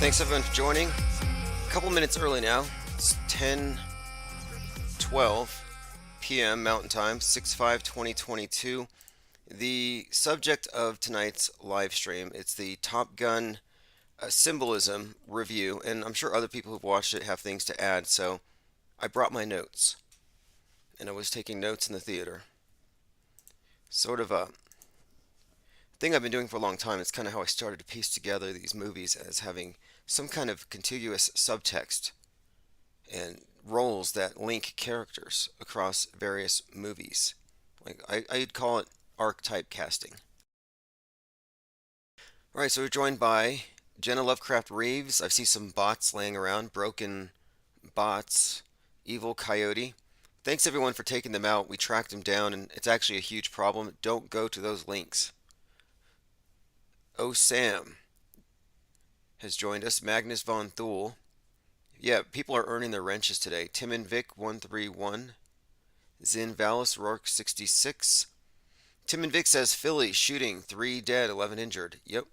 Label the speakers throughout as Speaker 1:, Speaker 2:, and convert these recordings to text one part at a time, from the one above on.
Speaker 1: Thanks everyone for joining. A couple minutes early now. It's 10:12 p.m. Mountain Time, 6/5/2022. The subject of tonight's live stream, it's the Top Gun symbolism review, and I'm sure other people who've watched it have things to add, so I brought my notes, and I was taking notes in the theater. Sort of a thing I've been doing for a long time. It's kind of how I started to piece together these movies as having some kind of contiguous subtext and roles that link characters across various movies. I'd call it archetype casting. Alright, so we're joined by Jenna Lovecraft Reeves. I see some bots laying around, broken bots, Evil Coyote. Thanks everyone for taking them out. We tracked them down and it's actually a huge problem. Don't go to those links. Oh Sam has joined us. Magnus von Thule. Yeah, people are earning their wrenches today. Tim and Vic 131. Zin Valis Rourke 66. Tim and Vic says Philly shooting 3 dead, 11 injured. Yep,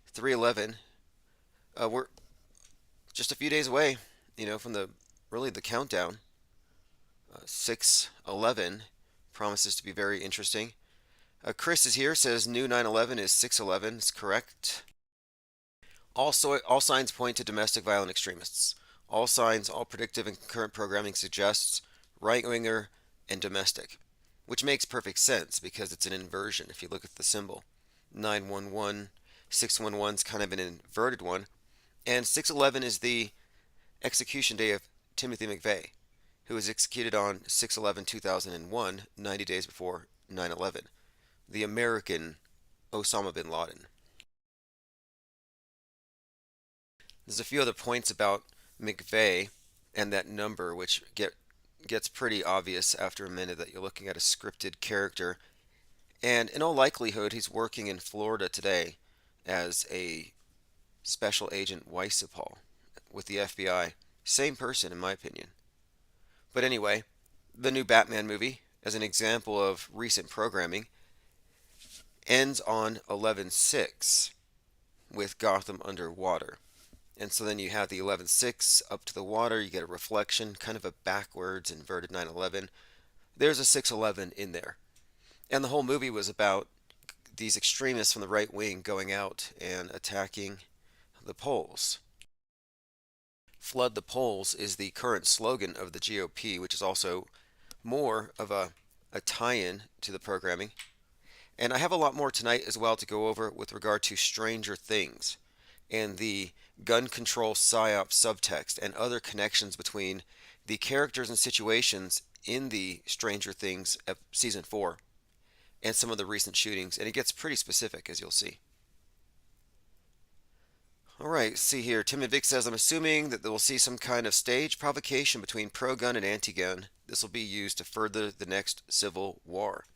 Speaker 1: 311. We're just a few days away, from the countdown. 6/11 promises to be very interesting. Chris is here, says new 9/11 is 6/11. It's correct. All signs point to domestic violent extremists. All signs, all predictive and concurrent programming suggests right-winger and domestic, which makes perfect sense because it's an inversion. If you look at the symbol, 911, 611 is kind of an inverted one, and 6/11 is the execution day of Timothy McVeigh, who was executed on 6/11/2001, 90 days before 9/11, the American Osama bin Laden. There's a few other points about McVeigh and that number, which gets pretty obvious after a minute that you're looking at a scripted character. And in all likelihood, he's working in Florida today as a special agent Weissapal with the FBI. Same person, in my opinion. But anyway, the new Batman movie, as an example of recent programming, ends on 11/6 with Gotham underwater. And so then you have the 11/6 up to the water, you get a reflection, kind of a backwards inverted 9/11. There's a 6/11 in there. And the whole movie was about these extremists from the right wing going out and attacking the polls. Flood the polls is the current slogan of the GOP, which is also more of a tie-in to the programming. And I have a lot more tonight as well to go over with regard to Stranger Things and the gun control psyop subtext and other connections between the characters and situations in the Stranger Things season 4 and some of the recent shootings, and it gets pretty specific, as you'll see. Alright, see here, Tim and Vic says, I'm assuming that we'll see some kind of stage provocation between pro-gun and anti-gun. This will be used to further the next civil war.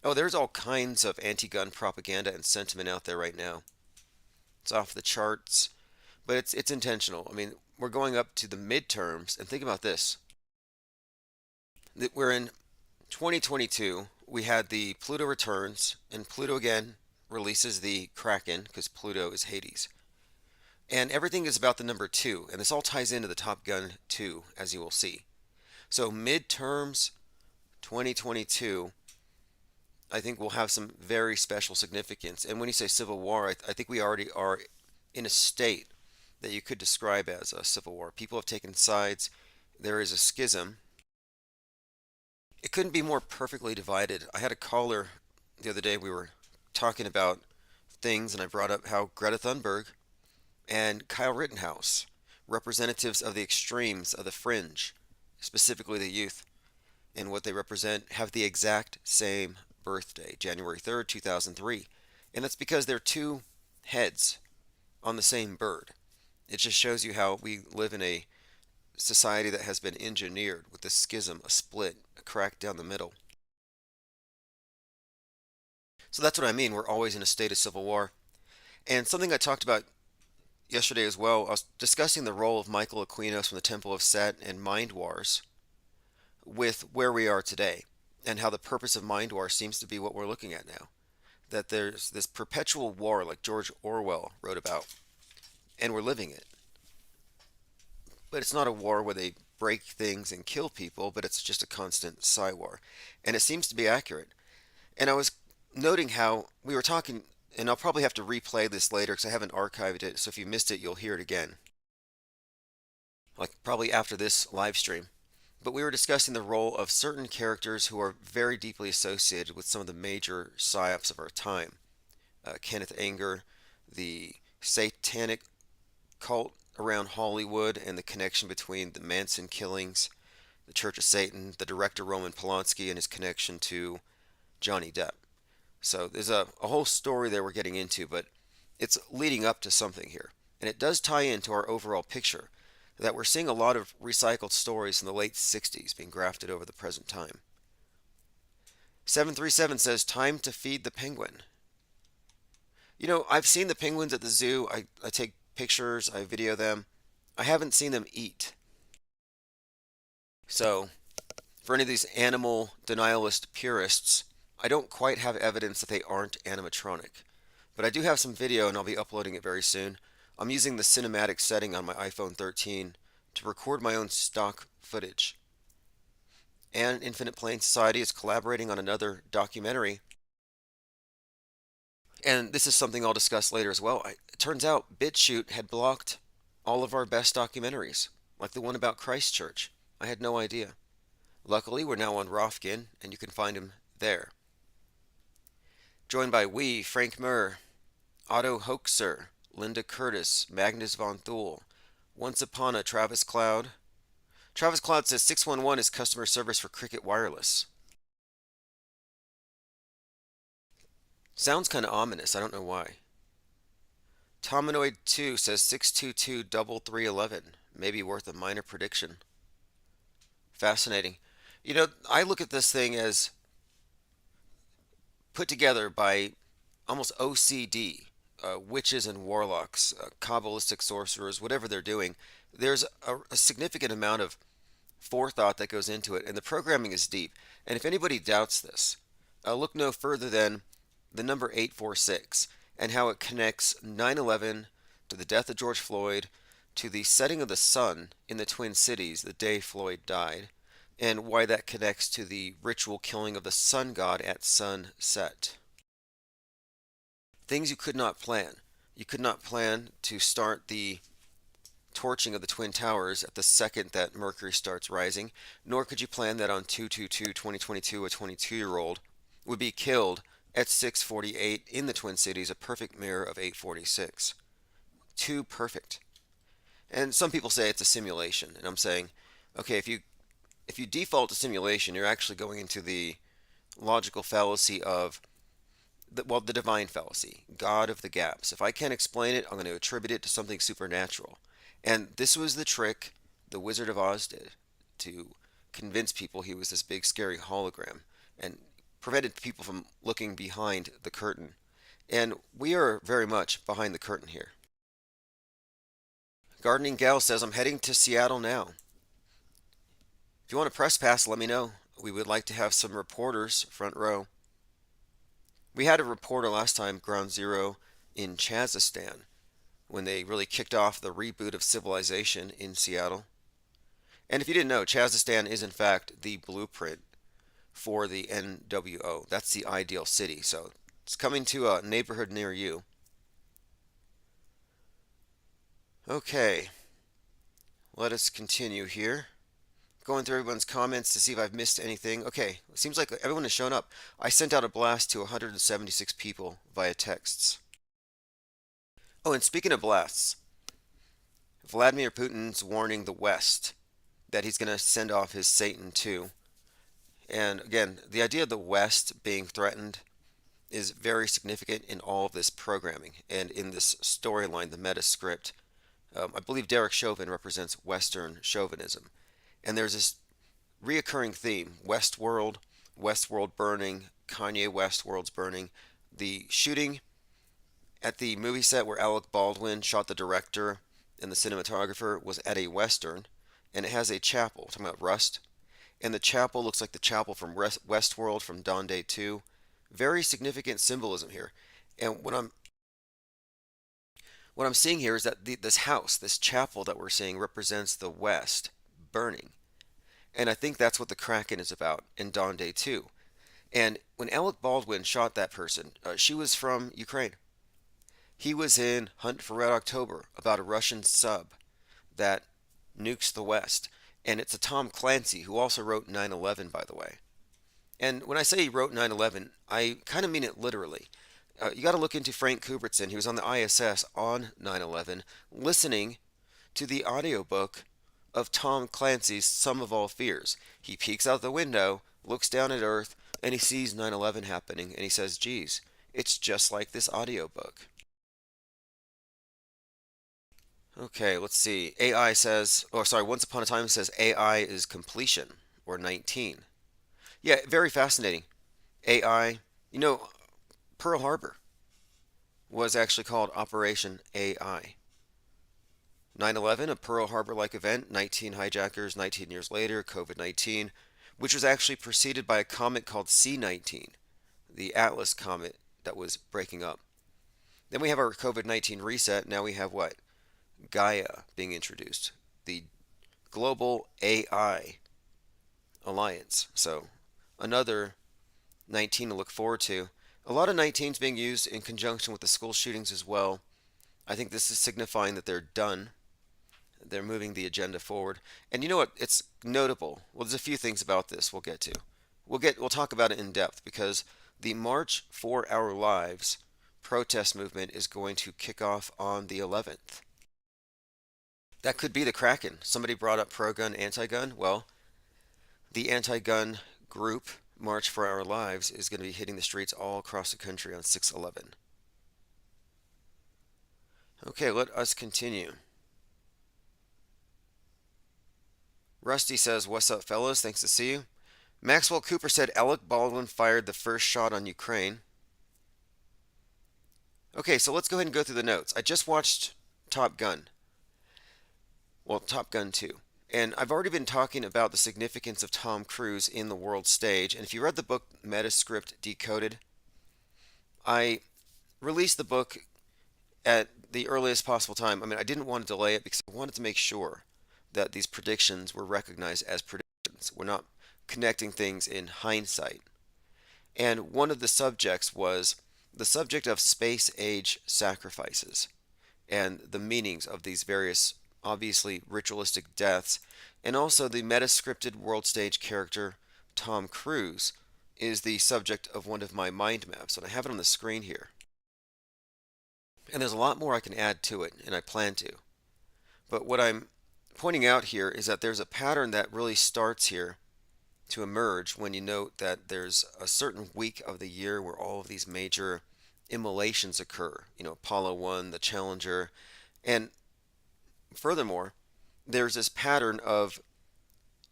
Speaker 1: Oh, there's all kinds of anti-gun propaganda and sentiment out there right now. It's off the charts, but it's intentional. I mean, we're going up to the midterms, and think about this. We're in 2022. We had the Pluto returns, and Pluto again releases the Kraken, because Pluto is Hades. And everything is about the number 2, and this all ties into the Top Gun 2, as you will see. So midterms 2022, I think will have some very special significance. And when you say civil war, I think we already are in a state that you could describe as a civil war. People have taken sides. There is a schism. It couldn't be more perfectly divided. I had a caller the other day. We were talking about things, and I brought up how Greta Thunberg and Kyle Rittenhouse, representatives of the extremes of the fringe, specifically the youth, and what they represent, have the exact same birthday, January 3rd, 2003. And that's because they're two heads on the same bird. It just shows you how we live in a society that has been engineered with a schism, a split, a crack down the middle. So that's what I mean. We're always in a state of civil war. And something I talked about yesterday as well, I was discussing the role of Michael Aquinos from the Temple of Set and Mind Wars with where we are today, and how the purpose of Mind War seems to be what we're looking at now. That there's this perpetual war like George Orwell wrote about, and we're living it. but it's not a war where they break things and kill people, but it's just a constant war. And it seems to be accurate. And I was noting how we were talking, and I'll probably have to replay this later because I haven't archived it, so if you missed it, you'll hear it again, like probably after this live stream. But we were discussing the role of certain characters who are very deeply associated with some of the major psyops of our time. Kenneth Anger, the satanic cult around Hollywood, and the connection between the Manson killings, the Church of Satan, the director Roman Polanski, and his connection to Johnny Depp. So there's a whole story there we're getting into, but it's leading up to something here. And it does tie into our overall picture that we're seeing a lot of recycled stories from the late 60s being grafted over the present time. 737 says, time to feed the penguin. You know, I've seen the penguins at the zoo. I take pictures, I video them. I haven't seen them eat. So, for any of these animal denialist purists, I don't quite have evidence that they aren't animatronic. But I do have some video and I'll be uploading it very soon. I'm using the cinematic setting on my iPhone 13 to record my own stock footage. And Infinite Plane Society is collaborating on another documentary. And this is something I'll discuss later as well. It turns out BitChute had blocked all of our best documentaries, like the one about Christchurch. I had no idea. Luckily, we're now on Rofkin, and you can find him there. Joined by Frank Murr, Otto Hoaxer, Linda Curtis, Magnus Von Thule, Once Upon a Travis Cloud. Travis Cloud says 611 is customer service for Cricket Wireless. Sounds kind of ominous. I don't know why. Tominoid2 says 622-3311. Maybe worth a minor prediction. Fascinating. You know, I look at this thing as put together by almost OCD, witches and warlocks, Kabbalistic sorcerers, whatever they're doing. There's a significant amount of forethought that goes into it, and the programming is deep. And if anybody doubts this, look no further than the number 846 and how it connects 9/11 to the death of George Floyd to the setting of the sun in the Twin Cities the day Floyd died, and why that connects to the ritual killing of the sun god at sunset. Things you could not plan. You could not plan to start the torching of the Twin Towers at the second that Mercury starts rising, nor could you plan that on 2/22/2022 a 22-year-old would be killed at 6:48 in the Twin Cities, a perfect mirror of 8:46. Too perfect. And some people say it's a simulation, and I'm saying, okay, if you default to simulation, you're actually going into the logical fallacy of the divine fallacy, God of the gaps. If I can't explain it, I'm going to attribute it to something supernatural. And this was the trick the Wizard of Oz did to convince people he was this big scary hologram and prevented people from looking behind the curtain. And we are very much behind the curtain here. Gardening Gal says, I'm heading to Seattle now. If you want a press pass, let me know. We would like to have some reporters front row. We had a reporter last time, Ground Zero, in Chazistan, when they really kicked off the reboot of civilization in Seattle. And if you didn't know, Chazistan is in fact the blueprint for the NWO. That's the ideal city. So it's coming to a neighborhood near you. Okay, let us continue here. Going through everyone's comments to see if I've missed anything. Okay, it seems like everyone has shown up. I sent out a blast to 176 people via texts. Oh, and speaking of blasts, Vladimir Putin's warning the West that he's going to send off his Satan too. And again, the idea of the West being threatened is very significant in all of this programming and in this storyline, the meta script. I believe Derek Chauvin represents Western chauvinism. And there's this reoccurring theme, Westworld, Westworld burning, Kanye West world's burning. The shooting at the movie set where Alec Baldwin shot the director and the cinematographer was at a Western, and it has a chapel, talking about Rust, and the chapel looks like the chapel from Westworld from Dawn Day 2. Very significant symbolism here. And what what I'm seeing here is that this house, this chapel that we're seeing, represents the West burning. And I think that's what the Kraken is about in Dawn Day 2. And when Alec Baldwin shot that person, she was from Ukraine. He was in Hunt for Red October about a Russian sub that nukes the West. And it's a Tom Clancy who also wrote 9/11, by the way. And when I say he wrote 9/11, I kind of mean it literally. You got to look into Frank Kubertson. He was on the ISS on 9/11, listening to the audiobook of Tom Clancy's Sum of All Fears. He peeks out the window, looks down at Earth, and he sees 9/11 happening, and he says, geez, it's just like this audiobook. Okay, let's see. AI says, or sorry, Once Upon a Time says AI is completion, or 19. Yeah, very fascinating. AI, you know, Pearl Harbor was actually called Operation AI. 9/11, a Pearl Harbor-like event, 19 hijackers, 19 years later, COVID-19, which was actually preceded by a comet called C-19, the Atlas comet that was breaking up. Then we have our COVID-19 reset. Now we have what? Gaia being introduced, the Global AI Alliance. So another 19 to look forward to. A lot of 19s being used in conjunction with the school shootings as well. I think this is signifying that they're done. They're moving the agenda forward. And you know what? It's notable. Well, there's a few things about this we'll get to. We'll talk about it in depth because the March for Our Lives protest movement is going to kick off on the 11th. That could be the Kraken. Somebody brought up pro-gun, anti-gun. Well, the anti-gun group, March for Our Lives, is going to be hitting the streets all across the country on 6/11. Okay, let us continue. Rusty says, what's up, fellas? Thanks to see you. Maxwell Cooper said Alec Baldwin fired the first shot on Ukraine. Okay, so let's go ahead and go through the notes. I just watched Top Gun. Well, Top Gun 2. And I've already been talking about the significance of Tom Cruise in the world stage. And if you read the book Metascript Decoded, I released the book at the earliest possible time. I mean, I didn't want to delay it because I wanted to make sure that these predictions were recognized as predictions. We're not connecting things in hindsight. And one of the subjects was the subject of space age sacrifices and the meanings of these various, obviously ritualistic deaths, and also the metascripted world stage character Tom Cruise is the subject of one of my mind maps, and I have it on the screen here. And there's a lot more I can add to it, and I plan to. But what I'm pointing out here is that there's a pattern that really starts here to emerge when you note that there's a certain week of the year where all of these major immolations occur. You know, Apollo 1, the Challenger, and furthermore, there's this pattern of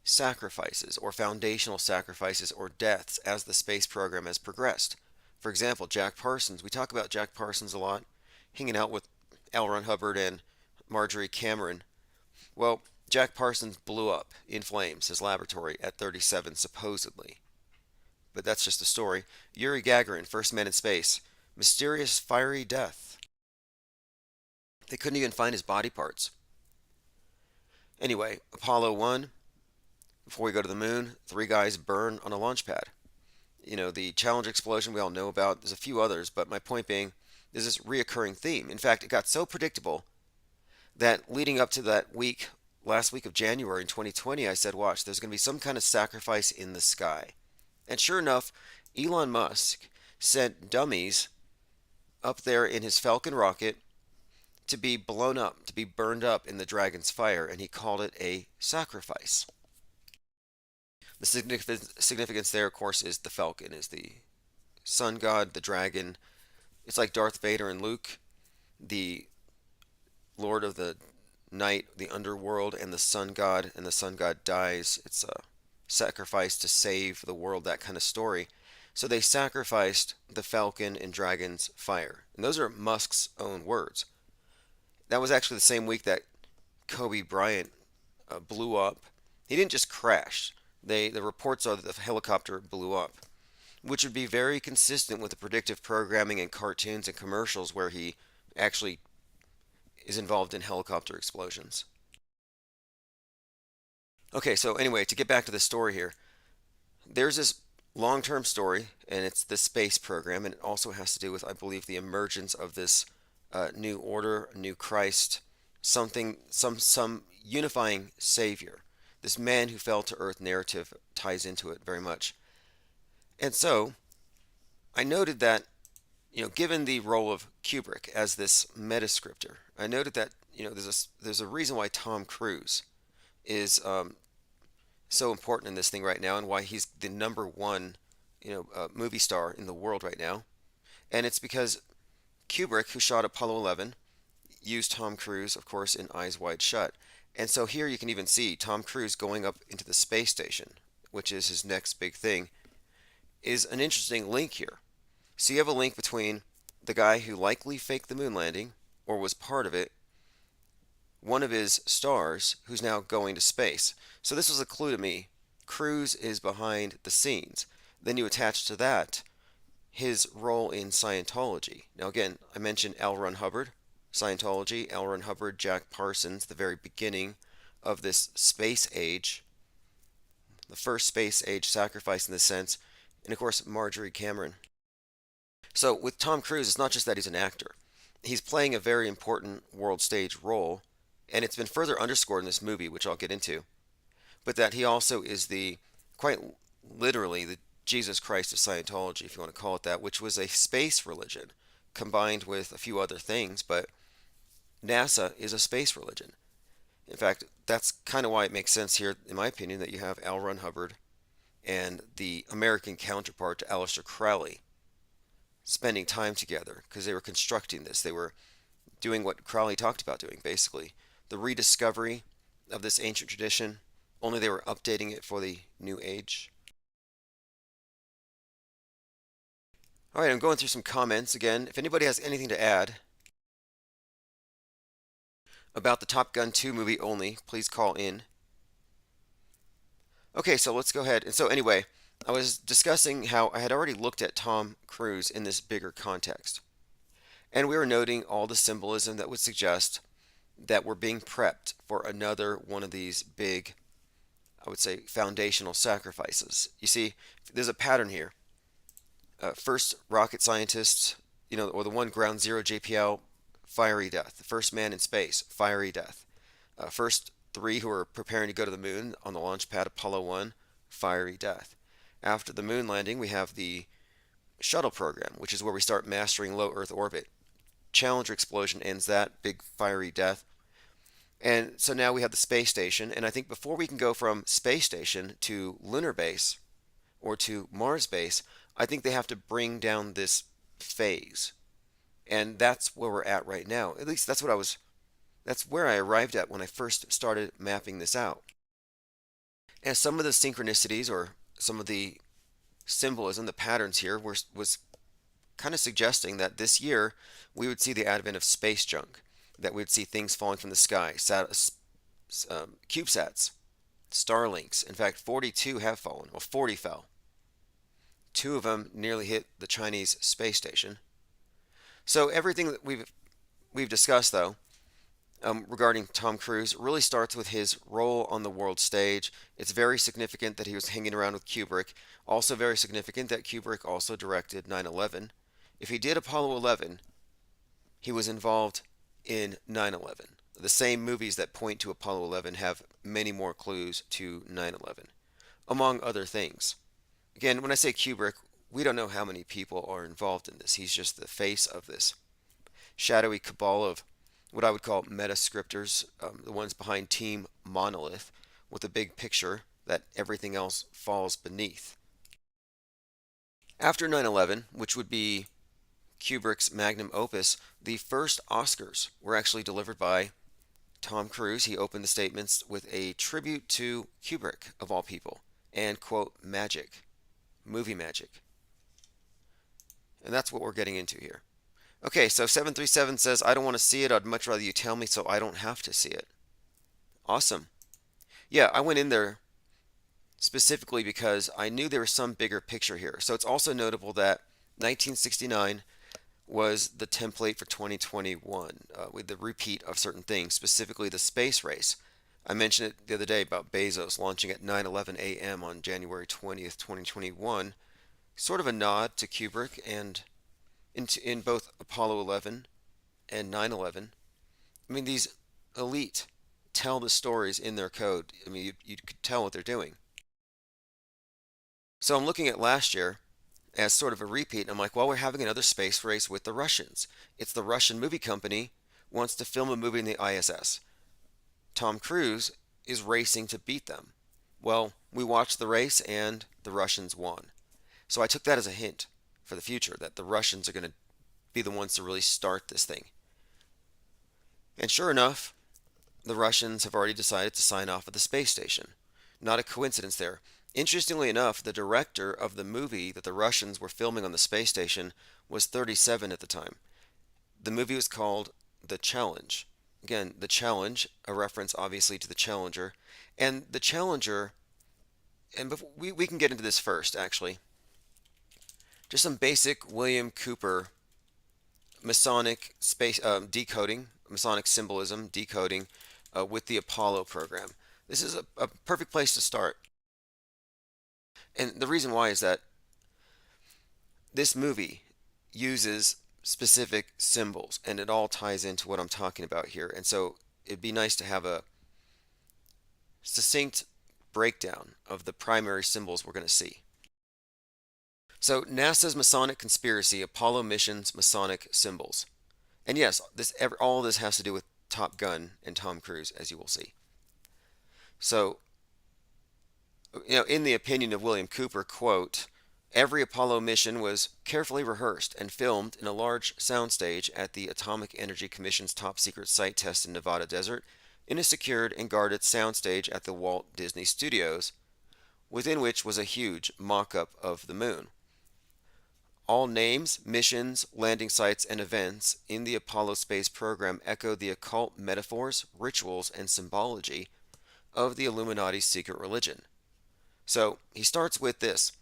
Speaker 1: sacrifices or foundational sacrifices or deaths as the space program has progressed. For example, Jack Parsons. We talk about Jack Parsons a lot, hanging out with L. Ron Hubbard and Marjorie Cameron. Well, Jack Parsons blew up in flames, his laboratory, at 37, supposedly. But that's just a story. Yuri Gagarin, first man in space. Mysterious fiery death. They couldn't even find his body parts. Anyway, Apollo 1, before we go to the moon, 3 guys burn on a launch pad. You know, the Challenger explosion we all know about. There's a few others, but my point being, there's this reoccurring theme. In fact, it got so predictable that leading up to that week, last week of January in 2020, I said, watch, there's going to be some kind of sacrifice in the sky. And sure enough, Elon Musk sent dummies up there in his Falcon rocket to be blown up, to be burned up in the Dragon's fire, and he called it a sacrifice. The significance there, of course, is the Falcon, is the sun god, the dragon. It's like Darth Vader and Luke, the Lord of the Night, the underworld, and the sun god dies. It's a sacrifice to save the world, that kind of story. So they sacrificed the Falcon in Dragon's fire. And those are Musk's own words. That was actually the same week that Kobe Bryant blew up. He didn't just crash. The reports are that the helicopter blew up, which would be very consistent with the predictive programming and cartoons and commercials where he actually is involved in helicopter explosions. Okay, so anyway, to get back to the story here, there's this long-term story, and it's the space program, and it also has to do with, I believe, the emergence of this new order, new Christ, some unifying Savior. This man who fell to earth narrative ties into it very much. And so I noted that, given the role of Kubrick as this metascriptor, I noted that, there's a reason why Tom Cruise is so important in this thing right now, and why he's the number one, movie star in the world right now. And it's because Kubrick, who shot Apollo 11, used Tom Cruise, of course, in Eyes Wide Shut. And so here you can even see Tom Cruise going up into the space station, which is his next big thing, is an interesting link here. So you have a link between the guy who likely faked the moon landing, or was part of it, one of his stars, who's now going to space. So this was a clue to me. Cruise is behind the scenes. Then you attach to that his role in Scientology. Now again, I mentioned L. Ron Hubbard, Scientology, L. Ron Hubbard, Jack Parsons, the very beginning of this space age, the first space age sacrifice in this sense, and of course Marjorie Cameron. So with Tom Cruise, it's not just that he's an actor. He's playing a very important world stage role, and it's been further underscored in this movie, which I'll get into, but that he also is quite literally, the Jesus Christ of Scientology, if you want to call it that, which was a space religion combined with a few other things, but NASA is a space religion. In fact, that's kind of why it makes sense here, in my opinion, that you have L. Ron Hubbard and the American counterpart to Aleister Crowley spending time together, because they were constructing this. They were doing what Crowley talked about doing, basically. The rediscovery of this ancient tradition, only they were updating it for the new age. All right, I'm going through some comments again. If anybody has anything to add about the Top Gun 2 movie only, please call in. Okay, so let's go ahead. And so anyway, I was discussing how I had already looked at Tom Cruise in this bigger context. And we were noting all the symbolism that would suggest that we're being prepped for another one of these big, I would say, foundational sacrifices. You see, there's a pattern here. First rocket scientist, or the one ground zero JPL, fiery death. The first man in space, fiery death. First three who are preparing to go to the moon on the launch pad, Apollo 1, fiery death. After the moon landing, we have the shuttle program, which is where we start mastering low Earth orbit. Challenger explosion ends that, big fiery death. And so now we have the space station, and I think before we can go from space station to lunar base or to Mars base, I think they have to bring down this phase. And that's where we're at right now. At least that's where I arrived at when I first started mapping this out. And some of the synchronicities, or some of the symbolism, the patterns here was kind of suggesting that this year we would see the advent of space junk, that we'd see things falling from the sky, CubeSats, Starlinks. In fact, 42 have fallen. Well, 40 fell. 2 of them nearly hit the Chinese space station. So everything that we've discussed, though, regarding Tom Cruise really starts with his role on the world stage. It's very significant that he was hanging around with Kubrick. Also very significant that Kubrick also directed 9/11. If he did Apollo 11, he was involved in 9/11. The same movies that point to Apollo 11 have many more clues to 9/11, among other things. Again, when I say Kubrick, we don't know how many people are involved in this. He's just the face of this shadowy cabal of what I would call metascriptors, the ones behind Team Monolith, with a big picture that everything else falls beneath. After 9/11, which would be Kubrick's magnum opus, the first Oscars were actually delivered by Tom Cruise. He opened the statements with a tribute to Kubrick, of all people, and, quote, magic, movie magic. And that's what we're getting into here. Okay, so 737 says, I don't want to see it. I'd much rather you tell me so I don't have to see it. Awesome. Yeah, I went in there specifically because I knew there was some bigger picture here. So it's also notable that 1969 was the template for 2021 with the repeat of certain things, specifically the space race. I mentioned it the other day about Bezos launching at 9:11 a.m. on January 20th, 2021, sort of a nod to Kubrick and in both Apollo 11 and 9/11. I mean, these elite tell the stories in their code. I mean, you could tell what they're doing. So I'm looking at last year as sort of a repeat. And I'm like, well, we're having another space race with the Russians. It's the Russian movie company wants to film a movie in the ISS. Tom Cruise is racing to beat them. Well, we watched the race and the Russians won. So I took that as a hint for the future that the Russians are going to be the ones to really start this thing. And sure enough, the Russians have already decided to sign off at the space station. Not a coincidence there. Interestingly enough, the director of the movie that the Russians were filming on the space station was 37 at the time. The movie was called The Challenge. Again, The Challenge, a reference obviously to the Challenger. And the Challenger, and we can get into this first actually. Just some basic William Cooper Masonic space decoding, Masonic symbolism decoding with the Apollo program. This is a perfect place to start. And the reason why is that this movie uses specific symbols and it all ties into what I'm talking about here. And so it'd be nice to have a succinct breakdown of the primary symbols we're going to see. So NASA's Masonic conspiracy, Apollo missions, Masonic symbols. And yes, all this has to do with Top Gun and Tom Cruise, as you will see. So, in the opinion of William Cooper, quote, every Apollo mission was carefully rehearsed and filmed in a large soundstage at the Atomic Energy Commission's top secret site test in Nevada desert in a secured and guarded soundstage at the Walt Disney Studios, within which was a huge mock-up of the moon. All names, missions, landing sites, and events in the Apollo space program echo the occult metaphors, rituals, and symbology of the Illuminati's secret religion. So he starts with this.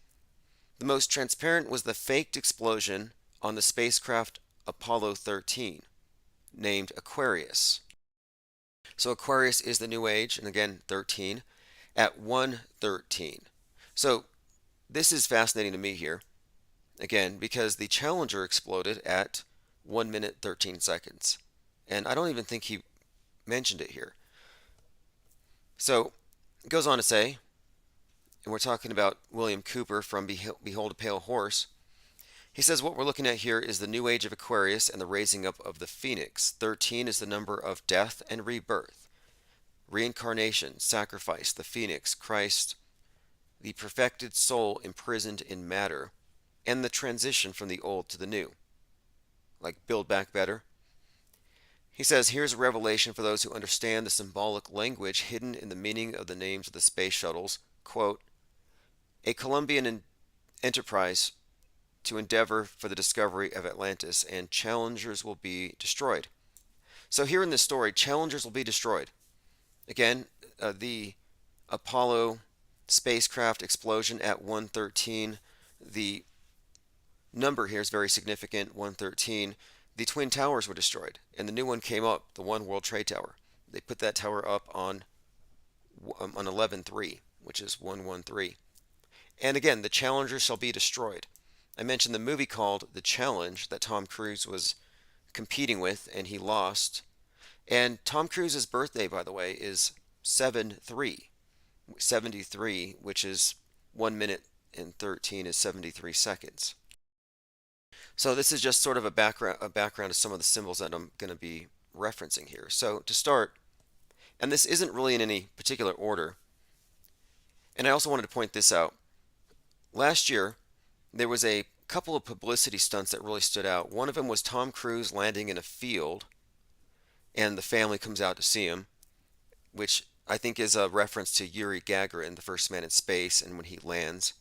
Speaker 1: The most transparent was the faked explosion on the spacecraft Apollo 13, named Aquarius. So Aquarius is the New Age, and again, 13, at 1:13. So this is fascinating to me here, again, because the Challenger exploded at 1 minute 13 seconds. And I don't even think he mentioned it here. So it goes on to say, and we're talking about William Cooper from Behold a Pale Horse. He says what we're looking at here is the new age of Aquarius and the raising up of the phoenix. 13 is the number of death and rebirth, reincarnation, sacrifice, the phoenix, Christ, the perfected soul imprisoned in matter, and the transition from the old to the new. Like Build Back Better. He says, here's a revelation for those who understand the symbolic language hidden in the meaning of the names of the space shuttles. Quote, a Colombian enterprise to endeavor for the discovery of Atlantis, and challengers will be destroyed. So here in this story, challengers will be destroyed. Again, the Apollo spacecraft explosion at 1:13, the number here is very significant, 1:13. The Twin Towers were destroyed, and the new one came up, the One World Trade Tower. They put that tower up on 11/3, which is 113. And again, the challengers shall be destroyed. I mentioned the movie called The Challenge that Tom Cruise was competing with, and he lost. And Tom Cruise's birthday, by the way, is 7/3, 73, which is 1 minute and 13 is 73 seconds. So this is just sort of a background of some of the symbols that I'm going to be referencing here. So to start, and this isn't really in any particular order, and I also wanted to point this out. Last year, there was a couple of publicity stunts that really stood out. One of them was Tom Cruise landing in a field, and the family comes out to see him, which I think is a reference to Yuri Gagarin, the first man in space, and when he lands,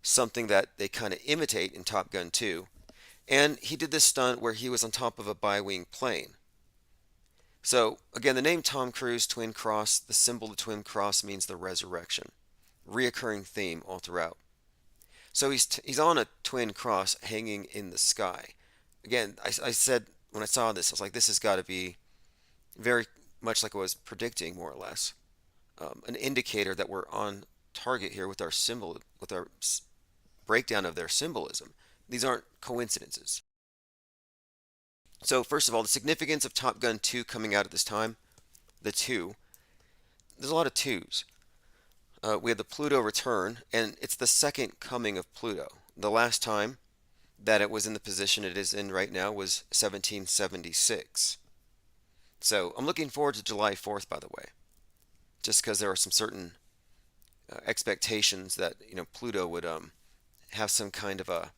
Speaker 1: something that they kind of imitate in Top Gun 2. And he did this stunt where he was on top of a bi-wing plane. So again, the name Tom Cruise, Twin Cross, the symbol of the Twin Cross means the resurrection. Reoccurring theme all throughout. So he's on a twin cross hanging in the sky. again, I said when I saw this, I was like, this has got to be very much like I was predicting, more or less, an indicator that we're on target here with our breakdown of their symbolism. These aren't coincidences. So first of all, the significance of Top Gun 2 coming out at this time, the two, there's a lot of twos. We had the Pluto return, and it's the second coming of Pluto. The last time that it was in the position it is in right now was 1776. So I'm looking forward to July 4th, by the way, just because there are some certain expectations that Pluto would have some kind of a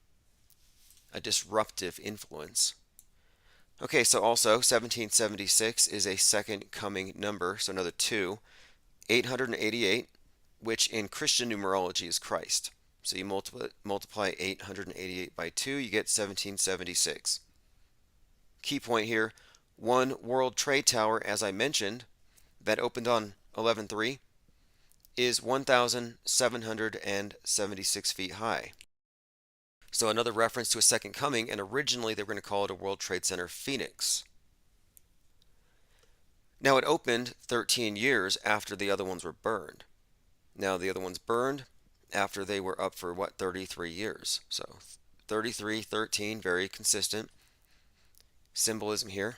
Speaker 1: disruptive influence. Okay, so also 1776 is a second coming number, so another 2. 888, which in Christian numerology is Christ. So you multiply 888 by 2, you get 1776. Key point here, One World Trade Tower, as I mentioned, that opened on 11/3, is 1,776 feet high. So another reference to a second coming, and originally they were going to call it a World Trade Center Phoenix. Now it opened 13 years after the other ones were burned. Now the other ones burned after they were up for what, 33 years. So 33, 13, very consistent symbolism here.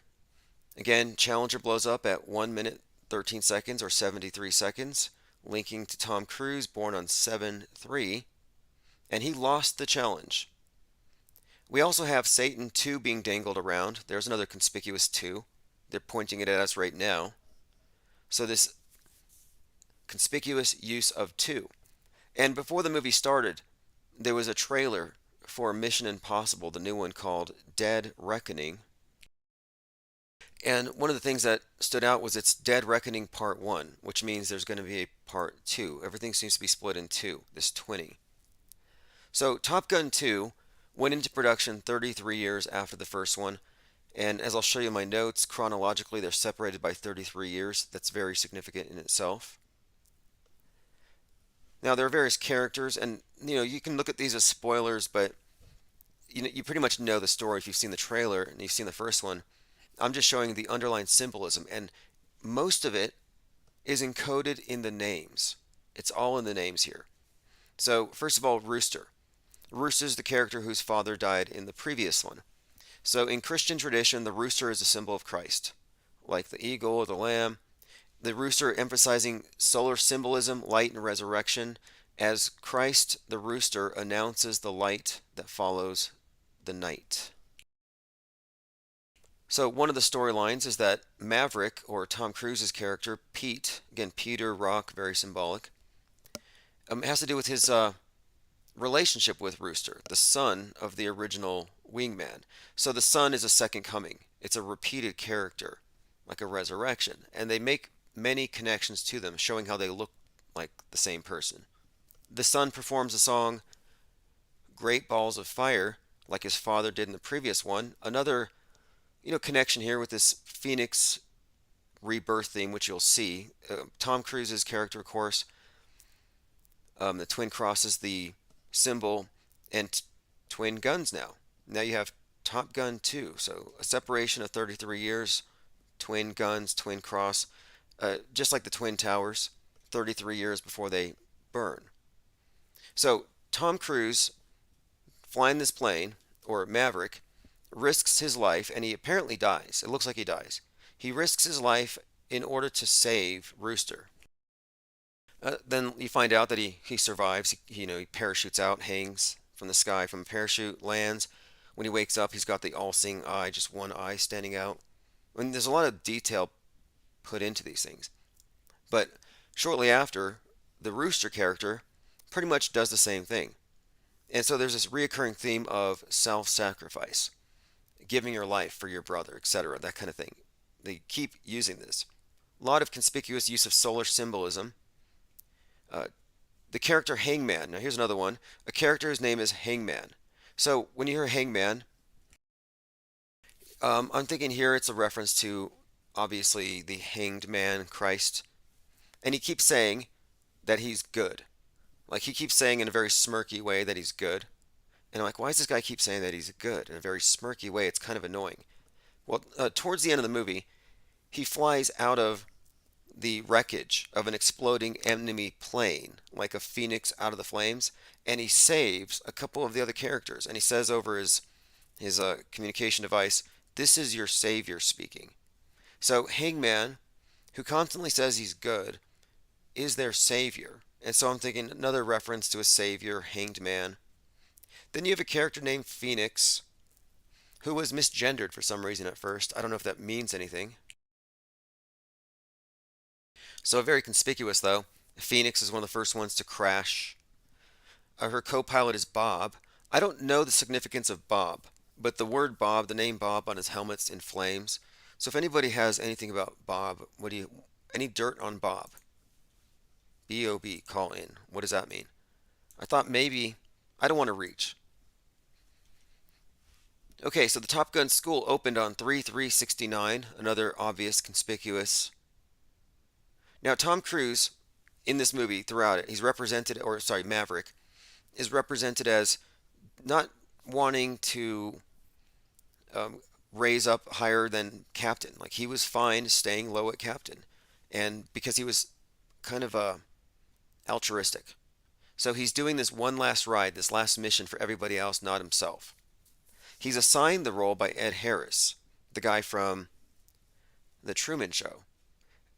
Speaker 1: Again, Challenger blows up at 1 minute 13 seconds or 73 seconds, linking to Tom Cruise, born on 7/3, and he lost the challenge. We also have Satan 2 being dangled around. There's another conspicuous 2. They're pointing it at us right now. So this conspicuous use of 2. And before the movie started, there was a trailer for Mission Impossible, the new one called Dead Reckoning. And one of the things that stood out was it's Dead Reckoning Part 1, which means there's going to be a Part 2. Everything seems to be split in two, this twinning. So Top Gun 2 went into production 33 years after the first one. And as I'll show you in my notes, chronologically, they're separated by 33 years. That's very significant in itself. Now, there are various characters, and you can look at these as spoilers, but you pretty much know the story if you've seen the trailer and you've seen the first one. I'm just showing the underlying symbolism, and most of it is encoded in the names. It's all in the names here. So, first of all, Rooster. Rooster is the character whose father died in the previous one. So in Christian tradition, the rooster is a symbol of Christ, like the eagle or the lamb. The rooster emphasizing solar symbolism, light, and resurrection, as Christ, the rooster, announces the light that follows the night. So one of the storylines is that Maverick, or Tom Cruise's character, Pete, again, Peter, rock, very symbolic, has to do with his relationship with Rooster, the son of the original wingman. So the son is a second coming. It's a repeated character, like a resurrection. And they make many connections to them, showing how they look like the same person. The son performs the song Great Balls of Fire, like his father did in the previous one. Another, connection here with this Phoenix rebirth theme, which you'll see. Tom Cruise's character, of course, the twin cross is the symbol, and twin guns now. Now you have Top Gun 2, so a separation of 33 years, twin guns, twin cross, just like the Twin Towers, 33 years before they burn. So Tom Cruise, flying this plane, or Maverick, risks his life, and he apparently dies. It looks like he dies. He risks his life in order to save Rooster. Then you find out that he survives. He parachutes out, hangs from the sky from a parachute, lands. When he wakes up, he's got the all-seeing eye, just one eye standing out. There's a lot of detail put into these things. But shortly after, the Rooster character pretty much does the same thing. And so there's this reoccurring theme of self-sacrifice, giving your life for your brother, etc., that kind of thing. They keep using this. A lot of conspicuous use of solar symbolism. The character Hangman. Now here's another one. A character whose name is Hangman. So when you hear Hangman, I'm thinking here it's a reference to, obviously, the hanged man, Christ. And he keeps saying that he's good. Like he keeps saying in a very smirky way that he's good. And I'm like, why does this guy keep saying that he's good in a very smirky way? It's kind of annoying. Well, towards the end of the movie, he flies out of the wreckage of an exploding enemy plane, like a phoenix out of the flames, and he saves a couple of the other characters. And he says over his communication device, "This is your savior speaking." So Hangman, who constantly says he's good, is their savior. And so I'm thinking another reference to a savior, hanged man. Then you have a character named Phoenix, who was misgendered for some reason at first. I don't know if that means anything. So very conspicuous though. Phoenix is one of the first ones to crash. Her co-pilot is Bob. I don't know the significance of Bob, but the word Bob, the name Bob on his helmet's in flames. So if anybody has anything about Bob, any dirt on Bob? B-O-B, call in. What does that mean? I thought maybe, I don't want to reach. Okay, so the Top Gun school opened on 3/3/69, another obvious, conspicuous. Now, Tom Cruise, in this movie, throughout it, he's represented, or sorry, Maverick, is represented as not wanting to um, raise up higher than captain. Like, he was fine staying low at captain. And because he was kind of altruistic. So he's doing this one last ride, this last mission for everybody else, not himself. He's assigned the role by Ed Harris, the guy from The Truman Show.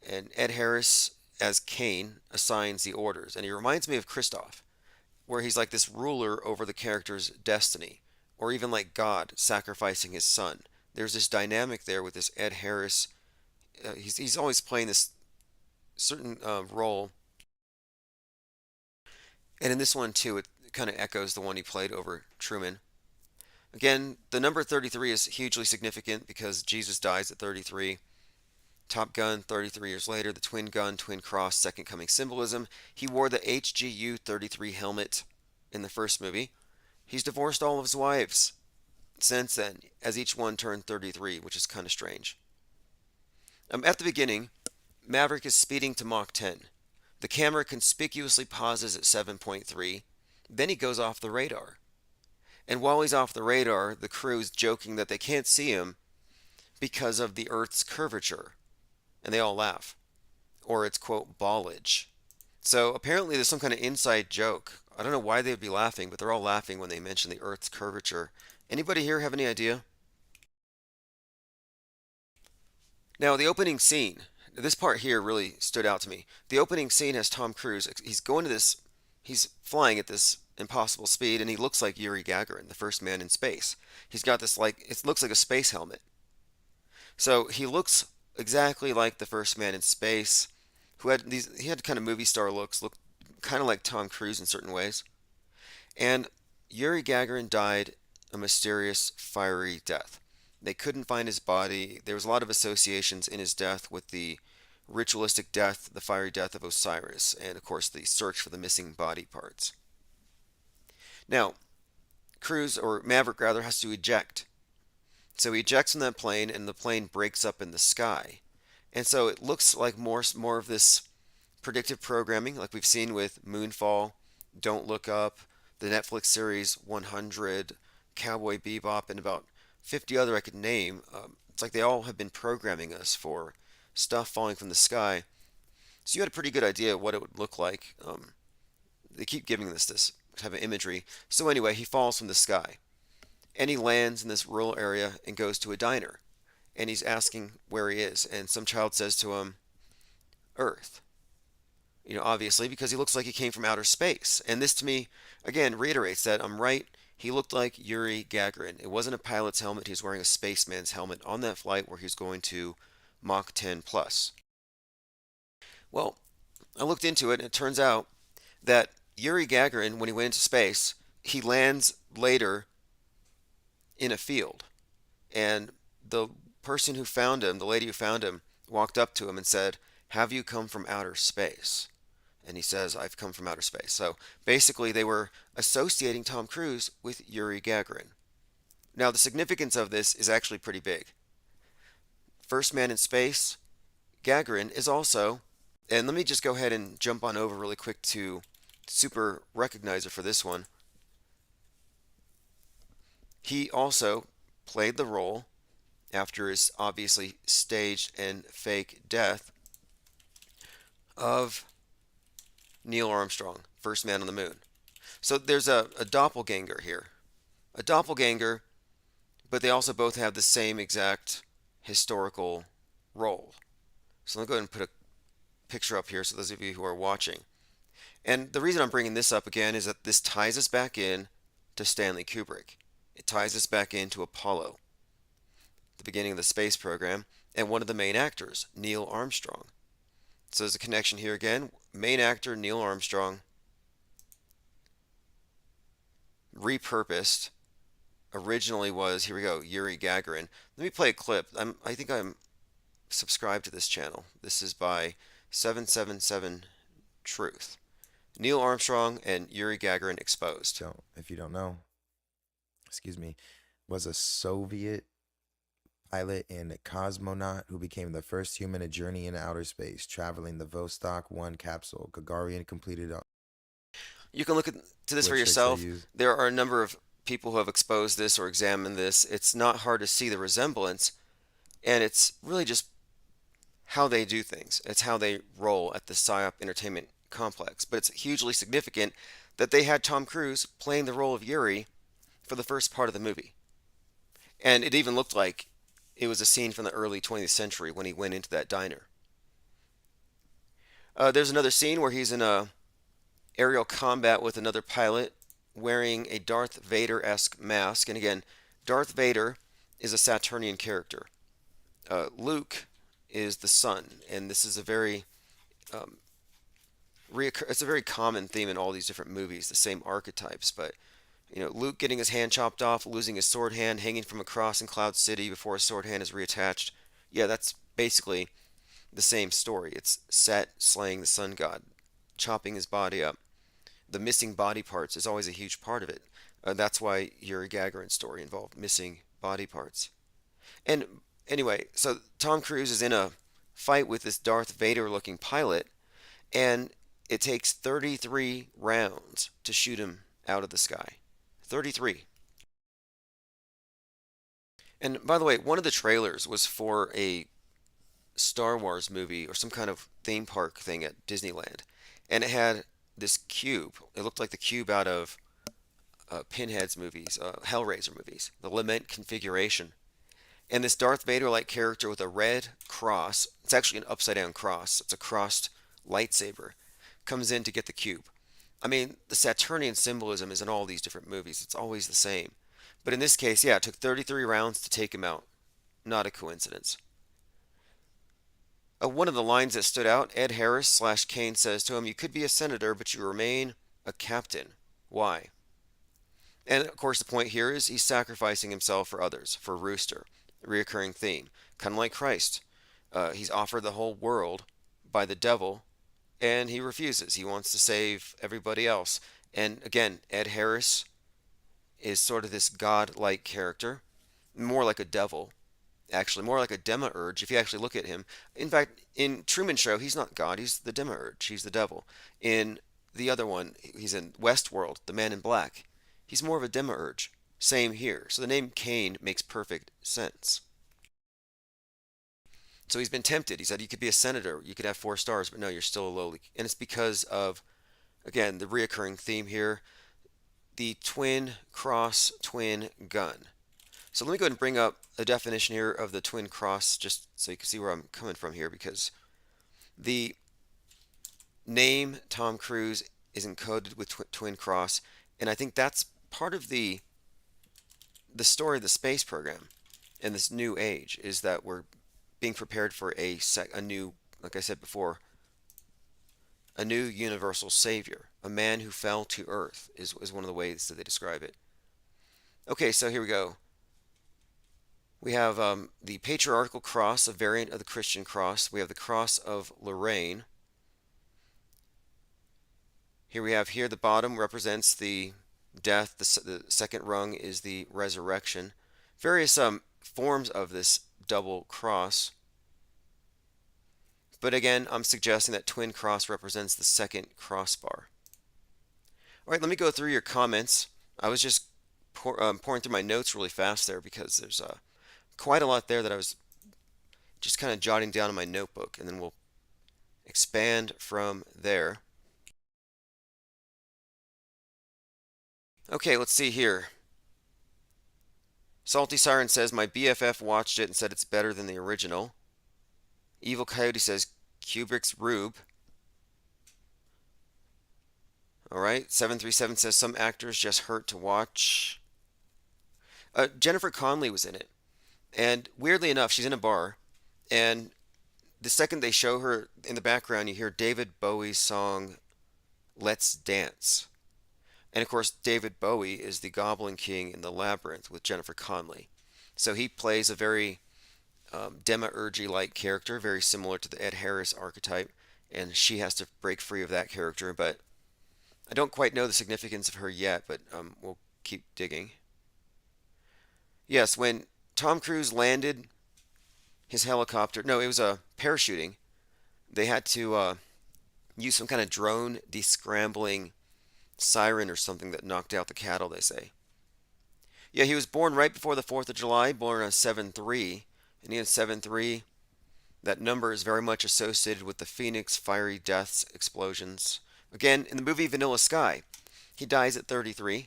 Speaker 1: And Ed Harris, as Kane, assigns the orders. And he reminds me of Christoph, where he's like this ruler over the character's destiny, or even like God sacrificing his son. There's this dynamic there with this Ed Harris. He's always playing this certain role. And in this one, too, it kind of echoes the one he played over Truman. Again, the number 33 is hugely significant because Jesus dies at 33. Top Gun, 33 years later, the twin gun, twin cross, second coming symbolism. He wore the HGU 33 helmet in the first movie. He's divorced all of his wives since then, as each one turned 33, which is kind of strange. At the beginning, Maverick is speeding to Mach 10. The camera conspicuously pauses at 7.3. Then he goes off the radar. And while he's off the radar, the crew is joking that they can't see him because of the Earth's curvature. And they all laugh. Or it's, quote, ballage. So apparently there's some kind of inside joke. I don't know why they'd be laughing, but they're all laughing when they mention the Earth's curvature. Anybody here have any idea? Now, the opening scene. This part here really stood out to me. The opening scene has Tom Cruise. He's flying at this impossible speed, and he looks like Yuri Gagarin, the first man in space. He's got this, like, it looks like a space helmet. So he looks exactly like the first man in space, he had kind of movie star looks, looked kind of like Tom Cruise in certain ways. And Yuri Gagarin died a mysterious, fiery death. They couldn't find his body. There was a lot of associations in his death with the ritualistic death, the fiery death of Osiris, and of course the search for the missing body parts. Now, Cruise, or Maverick rather, has to eject. So he ejects from that plane, and the plane breaks up in the sky. And so it looks like more of this predictive programming, like we've seen with Moonfall, Don't Look Up, the Netflix series 100, Cowboy Bebop, and about 50 other I could name. It's like they all have been programming us for stuff falling from the sky. So you had a pretty good idea of what it would look like. They keep giving this type of imagery. So anyway, he falls from the sky. And he lands in this rural area and goes to a diner. And he's asking where he is. And some child says to him, Earth. Obviously, because he looks like he came from outer space. And this to me, again, reiterates that I'm right. He looked like Yuri Gagarin. It wasn't a pilot's helmet. He was wearing a spaceman's helmet on that flight where he was going to Mach 10 plus. Well, I looked into it, and it turns out that Yuri Gagarin, when he went into space, he lands later in a field. And the person who found him, the lady who found him, walked up to him and said, "Have you come from outer space?" And he says, "I've come from outer space." So basically, they were associating Tom Cruise with Yuri Gagarin. Now, the significance of this is actually pretty big. First man in space, Gagarin is also, and let me just go ahead and jump on over really quick to Super Recognizer for this one. He also played the role after his obviously staged and fake death of Neil Armstrong, first man on the moon. So there's a doppelganger here. A doppelganger, but they also both have the same exact historical role. So let me go ahead and put a picture up here so those of you who are watching. And the reason I'm bringing this up again is that this ties us back in to Stanley Kubrick. It ties us back into Apollo, the beginning of the space program, and one of the main actors, Neil Armstrong. So there's a connection here again. Main actor Neil Armstrong, repurposed. Originally was, here we go, Yuri Gagarin. Let me play a clip. I think I'm subscribed to this channel. This is by 777 Truth. Neil Armstrong and Yuri Gagarin exposed.
Speaker 2: So, if you don't know, excuse me, was a Soviet pilot and a cosmonaut who became the first human to journey into outer space, traveling the Vostok 1 capsule. Gagarin completed
Speaker 1: You can look at to this for
Speaker 2: which tricks they
Speaker 1: yourself.
Speaker 2: use.
Speaker 1: There are a number of people who have exposed this or examined this. It's not hard to see the resemblance, and it's really just how they do things. It's how they roll at the PSYOP entertainment complex. But it's hugely significant that they had Tom Cruise playing the role of Yuri for the first part of the movie. And it even looked like it was a scene from the early 20th century when he went into that diner. There's another scene where he's in a aerial combat with another pilot wearing a Darth Vader-esque mask. And again, Darth Vader is a Saturnian character. Luke is the sun, and this is a very um, it's a very common theme in all these different movies, the same archetypes. But Luke getting his hand chopped off, losing his sword hand, hanging from a cross in Cloud City before his sword hand is reattached. Yeah, that's basically the same story. It's Set slaying the sun god, chopping his body up. The missing body parts is always a huge part of it. That's why Yuri Gagarin's story involved missing body parts. And anyway, so Tom Cruise is in a fight with this Darth Vader looking pilot, and it takes 33 rounds to shoot him out of the sky. 33. And by the way, one of the trailers was for a Star Wars movie or some kind of theme park thing at Disneyland. And it had this cube. It looked like the cube out of Pinhead's movies, Hellraiser movies, the Lament configuration. And this Darth Vader-like character with a red cross, it's actually an upside-down cross, it's a crossed lightsaber, comes in to get the cube. I mean, the Saturnian symbolism is in all these different movies. It's always the same. But in this case, yeah, it took 33 rounds to take him out. Not a coincidence. One of the lines that stood out, Ed Harris slash Kane says to him, "You could be a senator, but you remain a captain. Why?" And of course, the point here is he's sacrificing himself for others, for Rooster, a reoccurring theme. Kind of like Christ. He's offered the whole world by the devil, and he refuses. He wants to save everybody else. And again, Ed Harris is sort of this god-like character, more like a devil, actually, more like a demiurge if you actually look at him. In fact, in Truman Show, he's not God, he's the demiurge, he's the devil. In the other one, he's in Westworld, the Man in Black. He's more of a demiurge. Same here. So the name Cain makes perfect sense. So he's been tempted. He said, you could be a senator, you could have 4 stars, but no, you're still a lowly. And it's because of, again, the reoccurring theme here, the twin cross, twin gun. So let me go ahead and bring up a definition here of the twin cross, just so you can see where I'm coming from here, because the name Tom Cruise is encoded with twin cross, and I think that's part of the story of the space program in this new age, is that we're being prepared for a new, like I said before, a new universal savior, a man who fell to earth is one of the ways that they describe it. Okay, so here we go. We have the patriarchal cross, a variant of the Christian cross. We have the cross of Lorraine. Here we have the bottom represents the death. The second rung is the resurrection. Various forms of this double cross. But again, I'm suggesting that twin cross represents the second crossbar. All right, let me go through your comments. I was just pouring through my notes really fast there because there's quite a lot there that I was just kind of jotting down in my notebook, and then we'll expand from there. Okay, let's see here. Salty Siren says, my BFF watched it and said it's better than the original. Evil Coyote says, Kubrick's Rube. All right. 737 says, some actors just hurt to watch. Jennifer Connelly was in it. And weirdly enough, she's in a bar. And the second they show her in the background, you hear David Bowie's song, Let's Dance. And of course, David Bowie is the Goblin King in the Labyrinth with Jennifer Connelly. So he plays a very demiurgy-like character, very similar to the Ed Harris archetype, and she has to break free of that character. But I don't quite know the significance of her yet, but we'll keep digging. Yes, when Tom Cruise landed his helicopter, no, it was a parachuting. They had to use some kind of drone descrambling siren or something that knocked out the cattle, they say. Yeah, he was born right before the 4th of July, born on 7/3, and he had 7/3. That number is very much associated with the Phoenix, fiery deaths, explosions. Again, in the movie Vanilla Sky, he dies at 33,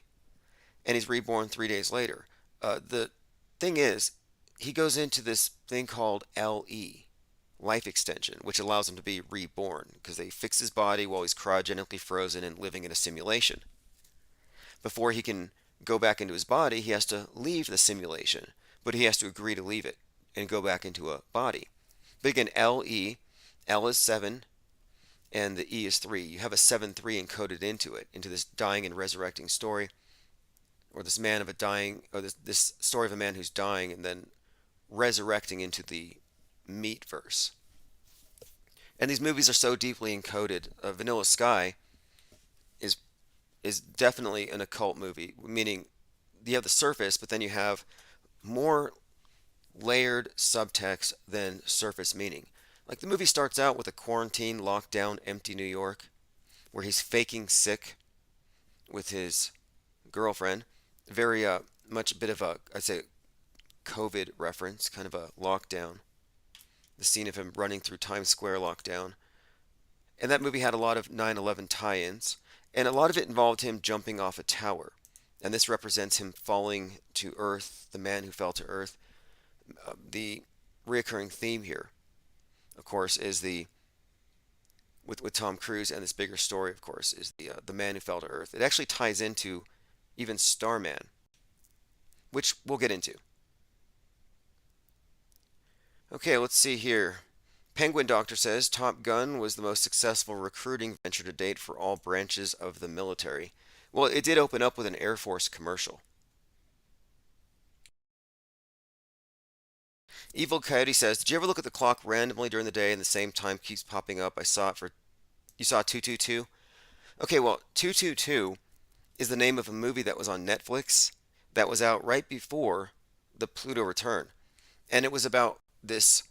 Speaker 1: and he's reborn 3 days later. The thing is, he goes into this thing called LE, life extension, which allows him to be reborn because they fix his body while he's cryogenically frozen and living in a simulation. Before he can go back into his body, he has to leave the simulation, but he has to agree to leave it and go back into a body. But again, LE, L is 7, and the E is 3. You have a 7/3 encoded into it, into this dying and resurrecting story, or this man of a dying, or this story of a man who's dying and then resurrecting into the meat verse. And these movies are so deeply encoded. Vanilla Sky is is definitely an occult movie, meaning you have the surface, but then you have more layered subtext than surface meaning. Like the movie starts out with a quarantine, lockdown, empty New York, where he's faking sick with his girlfriend. Very much a bit of a, I'd say, COVID reference, kind of a lockdown. The scene of him running through Times Square lockdown. And that movie had a lot of 9/11 tie-ins, and a lot of it involved him jumping off a tower. And this represents him falling to Earth, the man who fell to Earth. The reoccurring theme here, of course, is the with Tom Cruise and this bigger story, of course, is the man who fell to Earth. It actually ties into even Starman, which we'll get into. Okay, let's see here. Penguin Doctor says Top Gun was the most successful recruiting venture to date for all branches of the military. Well, it did open up with an Air Force commercial. Evil Coyote says, did you ever look at the clock randomly during the day and the same time keeps popping up? I saw it for, you saw 222? Okay, well, 222 is the name of a movie that was on Netflix that was out right before the Pluto return. And it was about this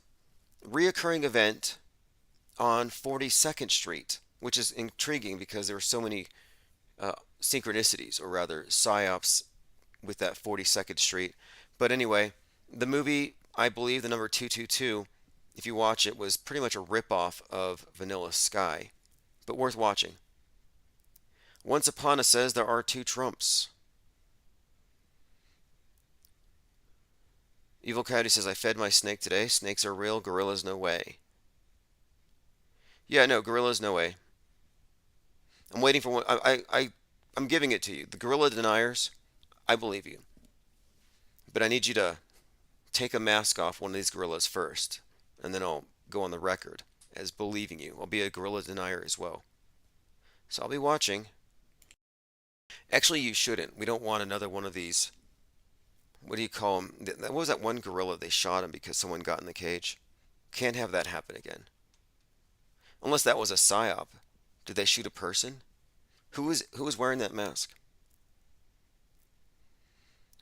Speaker 1: reoccurring event on 42nd Street, which is intriguing because there were so many synchronicities, or rather psyops, with that 42nd Street. But anyway, the movie, I believe the number 222, if you watch it, was pretty much a ripoff of Vanilla Sky, but worth watching. Once Upon a says there are two Trumps. Evil Coyote says, I fed my snake today. Snakes are real, gorillas no way. Yeah, no, gorillas no way. I'm waiting for one. I'm giving it to you. The gorilla deniers, I believe you. But I need you to take a mask off one of these gorillas first, and then I'll go on the record as believing you. I'll be a gorilla denier as well. So I'll be watching. Actually, you shouldn't. We don't want another one of these. What do you call them? What was that one gorilla they shot him because someone got in the cage? Can't have that happen again. Unless that was a psyop. Did they shoot a person? Who was wearing that mask?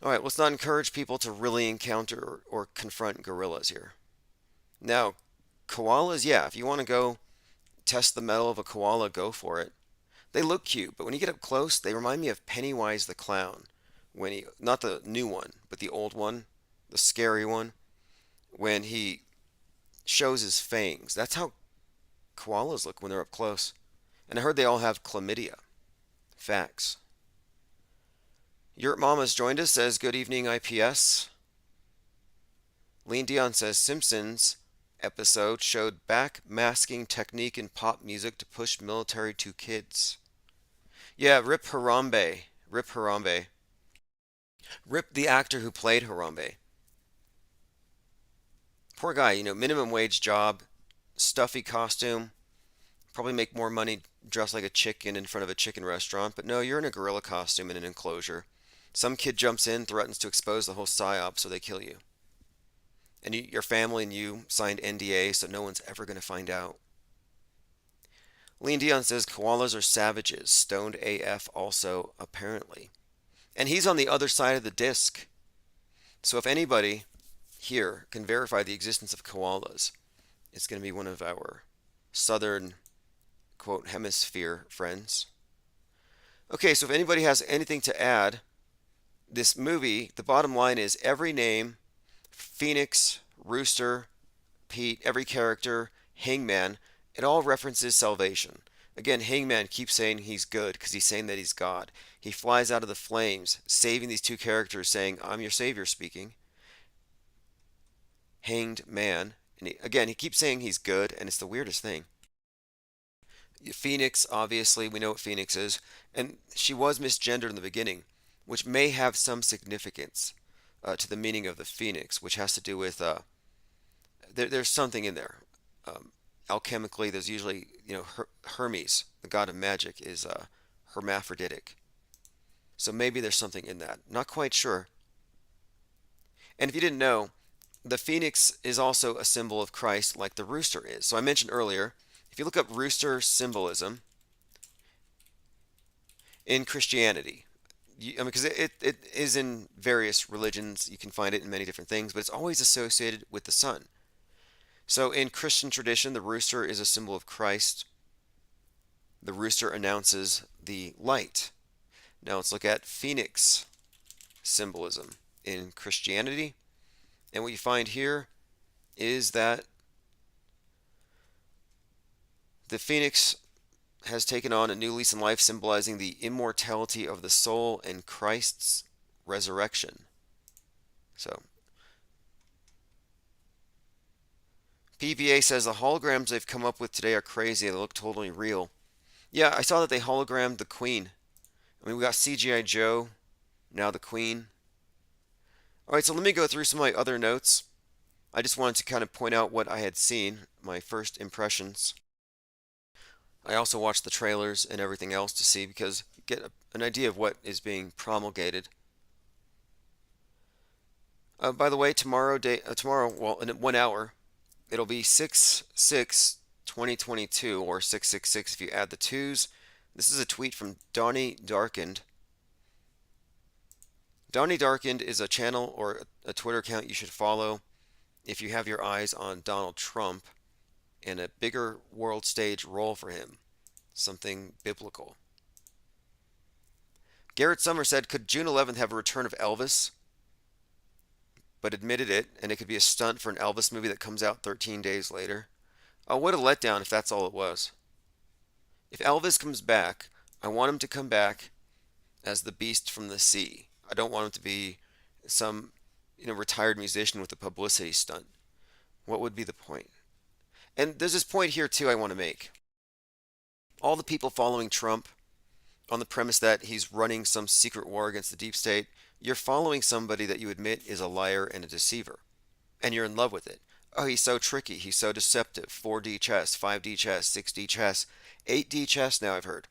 Speaker 1: All right, let's not encourage people to really encounter or confront gorillas here. Now, koalas, yeah, if you want to go test the mettle of a koala, go for it. They look cute, but when you get up close, they remind me of Pennywise the Clown when he, not the new one, but the old one, the scary one, when he shows his fangs. That's how koalas look when they're up close. And I heard they all have chlamydia. Facts. Your Mama's joined us, says good evening IPS. Lean Dion says Simpsons episode showed back masking technique in pop music to push military to kids. Yeah, Rip Harambe. Rip Harambe. Rip the actor who played Harambe. Poor guy, minimum wage job, stuffy costume, probably make more money dressed like a chicken in front of a chicken restaurant, but no, you're in a gorilla costume in an enclosure. Some kid jumps in, threatens to expose the whole psyop, so they kill you. And your family and you signed NDA, so no one's ever going to find out. Lean Dion says koalas are savages, stoned AF also, apparently. And he's on the other side of the disc. So if anybody here can verify the existence of koalas, it's going to be one of our southern, quote, hemisphere friends. Okay, so if anybody has anything to add, this movie, the bottom line is every name, Phoenix, Rooster, Pete, every character, Hangman, it all references salvation. Again, Hangman keeps saying he's good because he's saying that he's God. He flies out of the flames, saving these two characters, saying, I'm your savior speaking. Hanged man. And again, he keeps saying he's good, and it's the weirdest thing. Phoenix, obviously, we know what Phoenix is. And she was misgendered in the beginning, which may have some significance to the meaning of the Phoenix, which has to do with there's something in there. Alchemically, there's usually, Hermes, the god of magic, is hermaphroditic. So maybe there's something in that. Not quite sure. And if you didn't know, the phoenix is also a symbol of Christ, like the rooster is. So I mentioned earlier, if you look up rooster symbolism in Christianity, because it is in various religions, you can find it in many different things, but it's always associated with the sun. So in Christian tradition, the rooster is a symbol of Christ. The rooster announces the light. Now let's look at phoenix symbolism in Christianity. And what you find here is that the phoenix has taken on a new lease in life, symbolizing the immortality of the soul and Christ's resurrection. So, PVA says the holograms they've come up with today are crazy. They look totally real. Yeah, I saw that they hologrammed the Queen. I mean, we got CGI Joe, now the Queen. Alright, so let me go through some of my other notes. I just wanted to kind of point out what I had seen, my first impressions. I also watched the trailers and everything else to see, because get an idea of what is being promulgated. By the way, tomorrow, well, in 1 hour, it'll be 6/6/2022, or 666 if you add the twos. This is a tweet from Donnie Darkened. Donnie Darkened is a channel or a Twitter account you should follow if you have your eyes on Donald Trump and a bigger world stage role for him, something biblical. Garrett Summer said, could June 11th have a return of Elvis? But admitted it, and it could be a stunt for an Elvis movie that comes out 13 days later. Oh, what a letdown if that's all it was. If Elvis comes back, I want him to come back as the beast from the sea. I don't want him to be some, retired musician with a publicity stunt. What would be the point? And there's this point here too I want to make. All the people following Trump on the premise that he's running some secret war against the deep state, you're following somebody that you admit is a liar and a deceiver. And you're in love with it. Oh, he's so tricky. He's so deceptive. 4D chess, 5D chess, 6D chess, 8D chess now I've heard.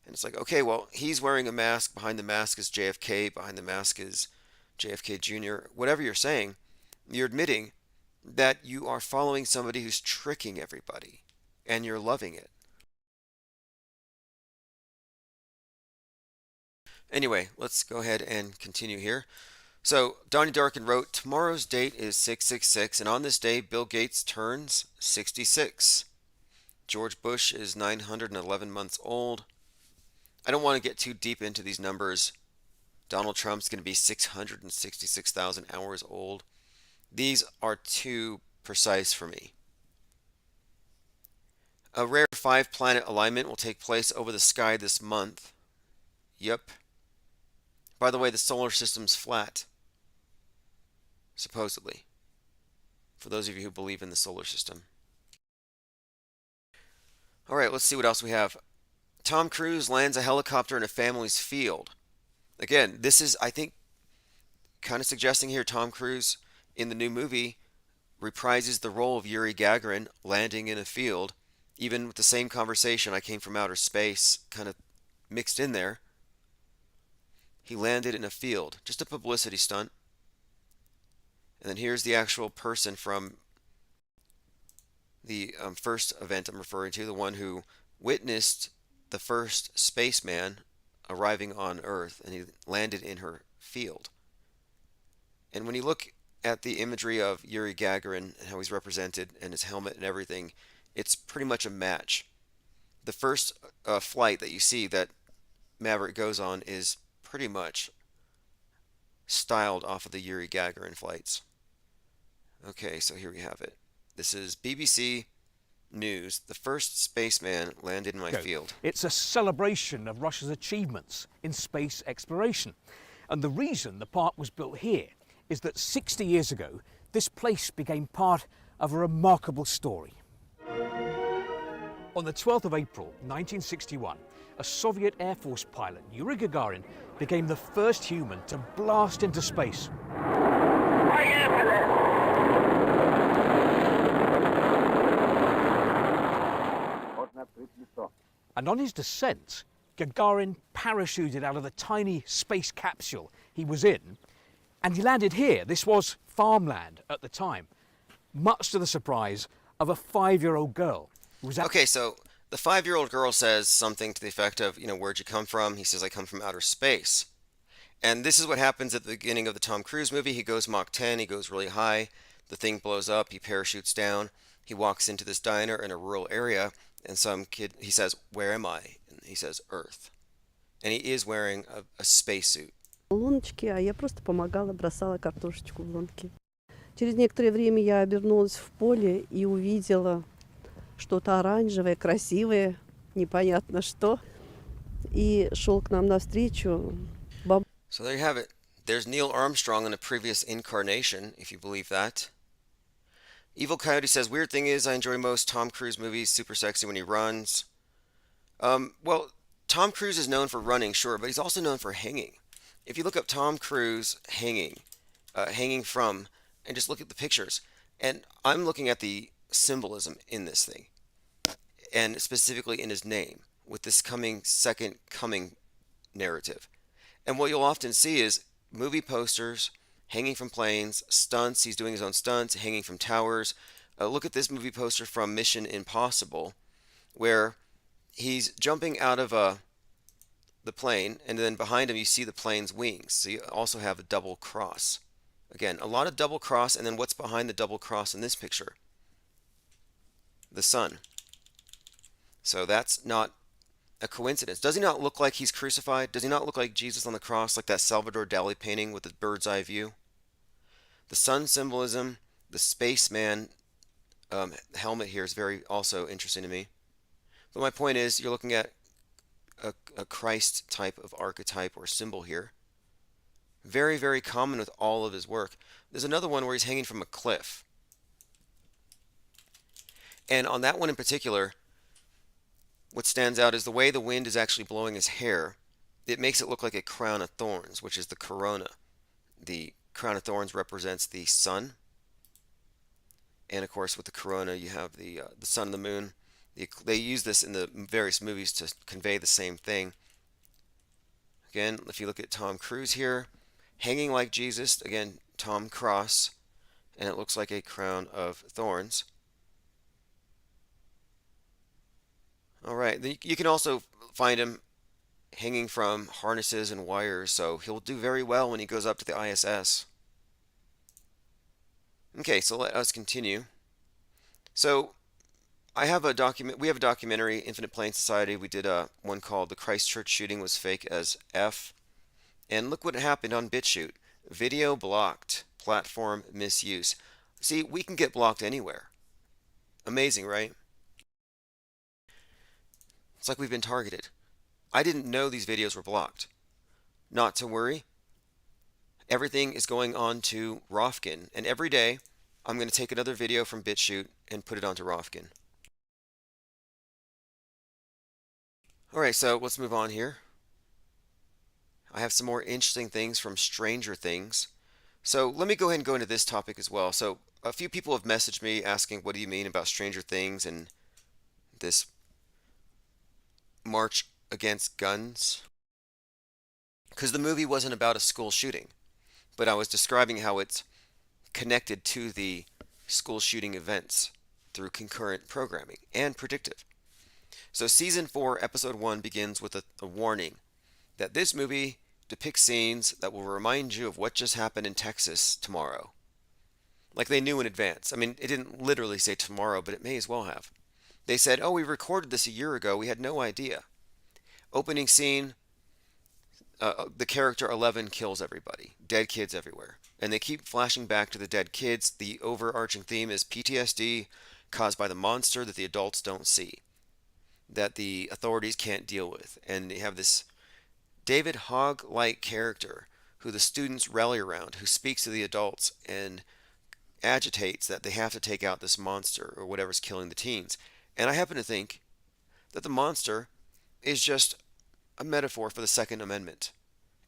Speaker 1: And it's like, okay, well, he's wearing a mask. Behind the mask is JFK. Behind the mask is JFK Jr. Whatever you're saying, you're admitting that you are following somebody who's tricking everybody. And you're loving it. Anyway, let's go ahead and continue here. So, Donnie Darkin wrote, tomorrow's date is 666, and on this day, Bill Gates turns 66. George Bush is 911 months old. I don't want to get too deep into these numbers, Donald Trump's going to be 666,000 hours old. These are too precise for me. A rare 5 planet alignment will take place over the sky this month. Yep. By the way, the solar system's flat, supposedly, for those of you who believe in the solar system. All right, let's see what else we have. Tom Cruise lands a helicopter in a family's field. Again, this is, I think, kind of suggesting here Tom Cruise in the new movie reprises the role of Yuri Gagarin landing in a field, even with the same conversation, I came from outer space, kind of mixed in there. He landed in a field, just a publicity stunt. And then here's the actual person from the first event I'm referring to, the one who witnessed the first spaceman arriving on Earth, and he landed in her field. And when you look at the imagery of Yuri Gagarin and how he's represented and his helmet and everything, it's pretty much a match. The first flight that you see that Maverick goes on is pretty much styled off of the Yuri Gagarin flights. Okay, so here we have it. This is BBC News. The first spaceman landed in my field.
Speaker 3: It's a celebration of Russia's achievements in space exploration. And the reason the park was built here is that 60 years ago, this place became part of a remarkable story. On the 12th of April 1961, a Soviet Air Force pilot, Yuri Gagarin, became the first human to blast into space. And on his descent, Gagarin parachuted out of the tiny space capsule he was in, and he landed here. This was farmland at the time, much to the surprise of a 5-year-old girl.
Speaker 1: Okay, so the 5-year-old girl says something to the effect of, where'd you come from? He says, I come from outer space. And this is what happens at the beginning of the Tom Cruise movie. He goes Mach 10, he goes really high, the thing blows up, he parachutes down, he walks into this diner in a rural area, and some kid, he says, where am I? And he says, Earth. And he is wearing a spacesuit.
Speaker 4: Луночки, а я просто помогала, бросала картошечку в лунки. Через некоторое время я обернулась в поле и увидела что-то оранжевое, красивое, непонятно что. И шел к нам навстречу.
Speaker 1: So there you have it. There's Neil Armstrong in a previous incarnation, if you believe that. Evil Coyote says, weird thing is, I enjoy most Tom Cruise movies, super sexy when he runs. Well, Tom Cruise is known for running, sure, but he's also known for hanging. If you look up Tom Cruise hanging from, and just look at the pictures, and I'm looking at the symbolism in this thing, and specifically in his name, with this second coming narrative. And what you'll often see is movie posters, hanging from planes, stunts, he's doing his own stunts, hanging from towers. Look at this movie poster from Mission Impossible, where he's jumping out of the plane, and then behind him you see the plane's wings. So you also have a double cross. Again, a lot of double cross, and then what's behind the double cross in this picture? The sun. So that's not a coincidence. Does he not look like he's crucified? Does he not look like Jesus on the cross, like that Salvador Dali painting with the bird's eye view? The sun symbolism, the spaceman helmet here is very also interesting to me. But my point is, you're looking at a Christ type of archetype or symbol here. Very, very common with all of his work. There's another one where he's hanging from a cliff. And on that one in particular, what stands out is the way the wind is actually blowing his hair. It makes it look like a crown of thorns, which is the corona. The crown of thorns represents the sun. And of course, with the corona, you have the sun and the moon. They use this in the various movies to convey the same thing. Again, if you look at Tom Cruise here, hanging like Jesus, again, Tom Cross, and it looks like a crown of thorns. All right, you can also find him hanging from harnesses and wires, so he'll do very well when he goes up to the ISS. Okay, so let us continue. So we have a documentary, Infinite Plane Society. We did one called The Christchurch Shooting Was Fake as F. And look what happened on BitChute. Video blocked. Platform misuse. See, we can get blocked anywhere. Amazing, right? It's like we've been targeted. I didn't know these videos were blocked. Not to worry. Everything is going on to Rofkin, and every day I'm going to take another video from BitChute and put it onto Rofkin. Alright, so let's move on here. I have some more interesting things from Stranger Things. So let me go ahead and go into this topic as well. So a few people have messaged me asking, what do you mean about Stranger Things and this march against guns? Because the movie wasn't about a school shooting, but I was describing how it's connected to the school shooting events through concurrent programming and predictive. So season 4, episode 1 begins with a warning that this movie depicts scenes that will remind you of what just happened in Texas tomorrow. Like they knew in advance. I mean, it didn't literally say tomorrow, but it may as well have. They said, oh, we recorded this a year ago. We had no idea. Opening scene, the character 11 kills everybody. Dead kids everywhere. And they keep flashing back to the dead kids. The overarching theme is PTSD caused by the monster that the adults don't see, that the authorities can't deal with. And they have this David Hogg-like character who the students rally around, who speaks to the adults and agitates that they have to take out this monster or whatever's killing the teens. And I happen to think that the monster is just a metaphor for the Second Amendment.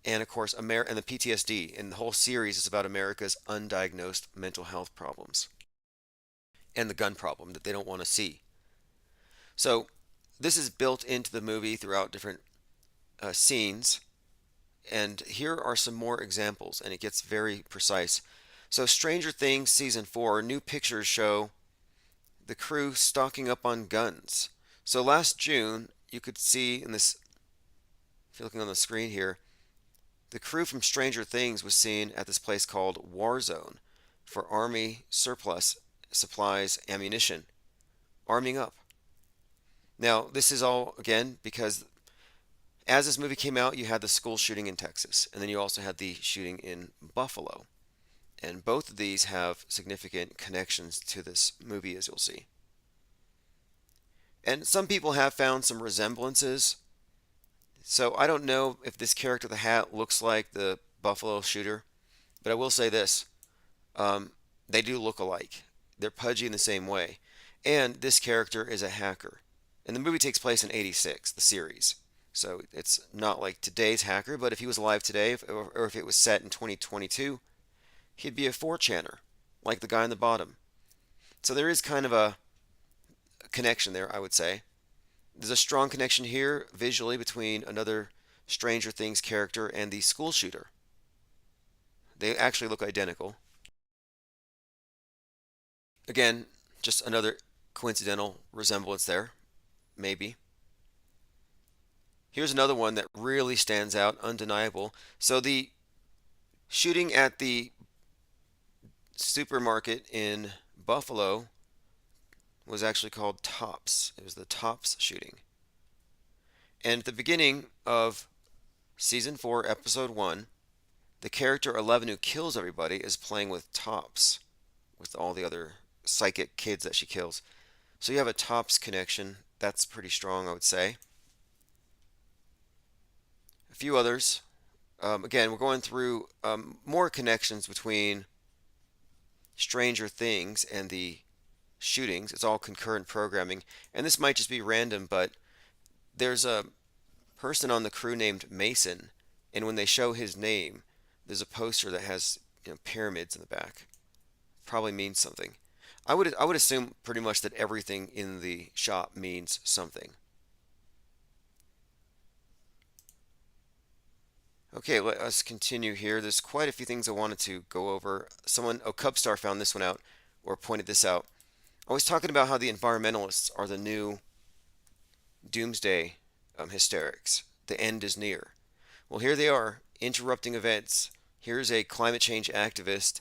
Speaker 1: And of course, and the PTSD. And the whole series is about America's undiagnosed mental health problems and the gun problem that they don't want to see. So this is built into the movie throughout different scenes. And here are some more examples, and it gets very precise. So Stranger Things Season 4, new pictures show the crew stocking up on guns. So last June, you could see in this, if you're looking on the screen here, the crew from Stranger Things was seen at this place called Warzone for Army surplus supplies, ammunition, arming up. Now, this is all, again, because as this movie came out, you had the school shooting in Texas, and then you also had the shooting in Buffalo. And both of these have significant connections to this movie, as you'll see. And some people have found some resemblances. So I don't know if this character with the hat looks like the Buffalo shooter, but I will say this. They do look alike. They're pudgy in the same way. And this character is a hacker. And the movie takes place in '86, the series. So it's not like today's hacker, but if he was alive today, or if it was set in 2022, he'd be a 4chaner, like the guy on the bottom. So there is kind of a connection there, I would say. There's a strong connection here visually between another Stranger Things character and the school shooter. They actually look identical. Again, just another coincidental resemblance there, maybe. Here's another one that really stands out, undeniable. So the shooting at the supermarket in Buffalo was actually called Tops. It was the Tops shooting. And at the beginning of Season 4, Episode 1, the character 11 who kills everybody is playing with Tops, with all the other psychic kids that she kills. So you have a Tops connection. That's pretty strong, I would say. A few others. Again, we're going through more connections between Stranger Things and the shootings. It's all concurrent programming. And this might just be random, but there's a person on the crew named Mason, and when they show his name, there's a poster that has pyramids in the back. Probably means something. I would assume pretty much that everything in the shop means something. Okay, let us continue here. There's quite a few things I wanted to go over. Cubstar found this one out, or pointed this out. I was talking about how the environmentalists are the new doomsday hysterics. The end is near. Well, here they are, interrupting events. Here's a climate change activist.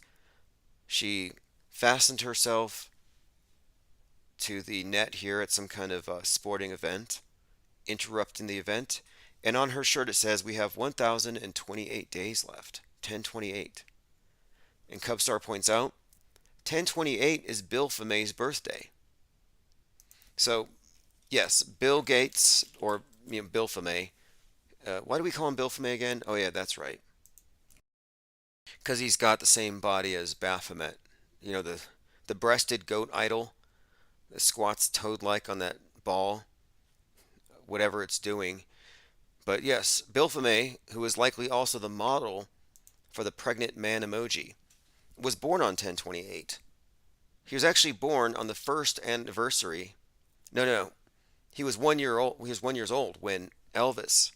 Speaker 1: She fastened herself to the net here at some kind of sporting event, interrupting the event. And on her shirt it says we have 1,028 days left. 1028. And Cubstar points out 1028 is Bill Famae's birthday. So, yes, Bill Gates, or Bill Famae. Why do we call him Bill Famae again? Oh, yeah, that's right. Because he's got the same body as Baphomet. The breasted goat idol that squats toad-like on that ball, whatever it's doing. But yes, Bill Famae, who is likely also the model for the pregnant man emoji, was born on 1028. He was actually born on the first anniversary. No. He was 1 year old. He was 1 year old when Elvis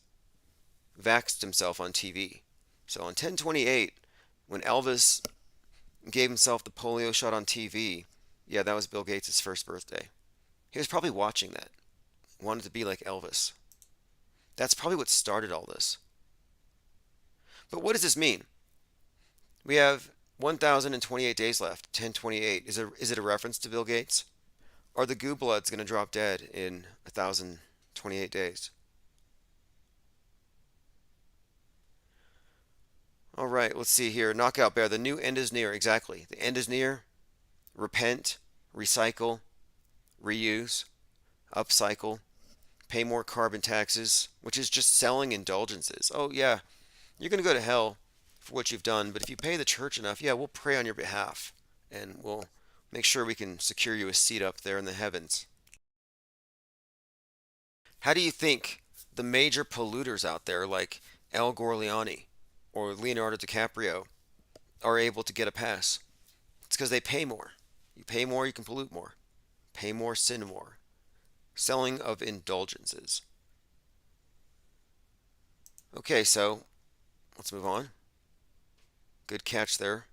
Speaker 1: vaxxed himself on TV. So on 1028, when Elvis gave himself the polio shot on TV, yeah, that was Bill Gates' first birthday. He was probably watching that. Wanted to be like Elvis. That's probably what started all this. But what does this mean? We have 1,028 days left. 1028. Is it a reference to Bill Gates? Are the goo bloods going to drop dead in 1,028 days? All right, let's see here. Knockout Bear. The new end is near. Exactly. The end is near. Repent, recycle, reuse, upcycle, pay more carbon taxes, which is just selling indulgences. Oh, yeah, you're going to go to hell for what you've done, but if you pay the church enough, yeah, we'll pray on your behalf, and we'll make sure we can secure you a seat up there in the heavens. How do you think the major polluters out there, like El Gorleone or Leonardo DiCaprio, are able to get a pass? It's because they pay more. You pay more, you can pollute more. Pay more, sin more. Selling of indulgences. Okay, so let's move on. Good catch there.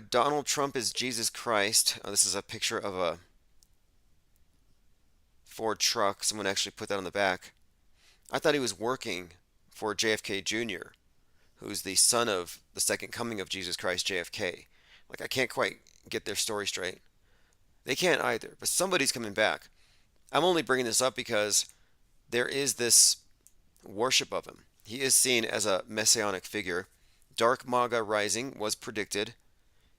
Speaker 1: Donald Trump is Jesus Christ. This is a picture of a Ford truck. Someone actually put that on the back. I thought he was working for JFK Jr., who's the son of the second coming of Jesus Christ, JFK. Like, I can't quite get their story straight. They can't either, but somebody's coming back. I'm only bringing this up because there is this worship of him. He is seen as a messianic figure. Dark MAGA rising was predicted.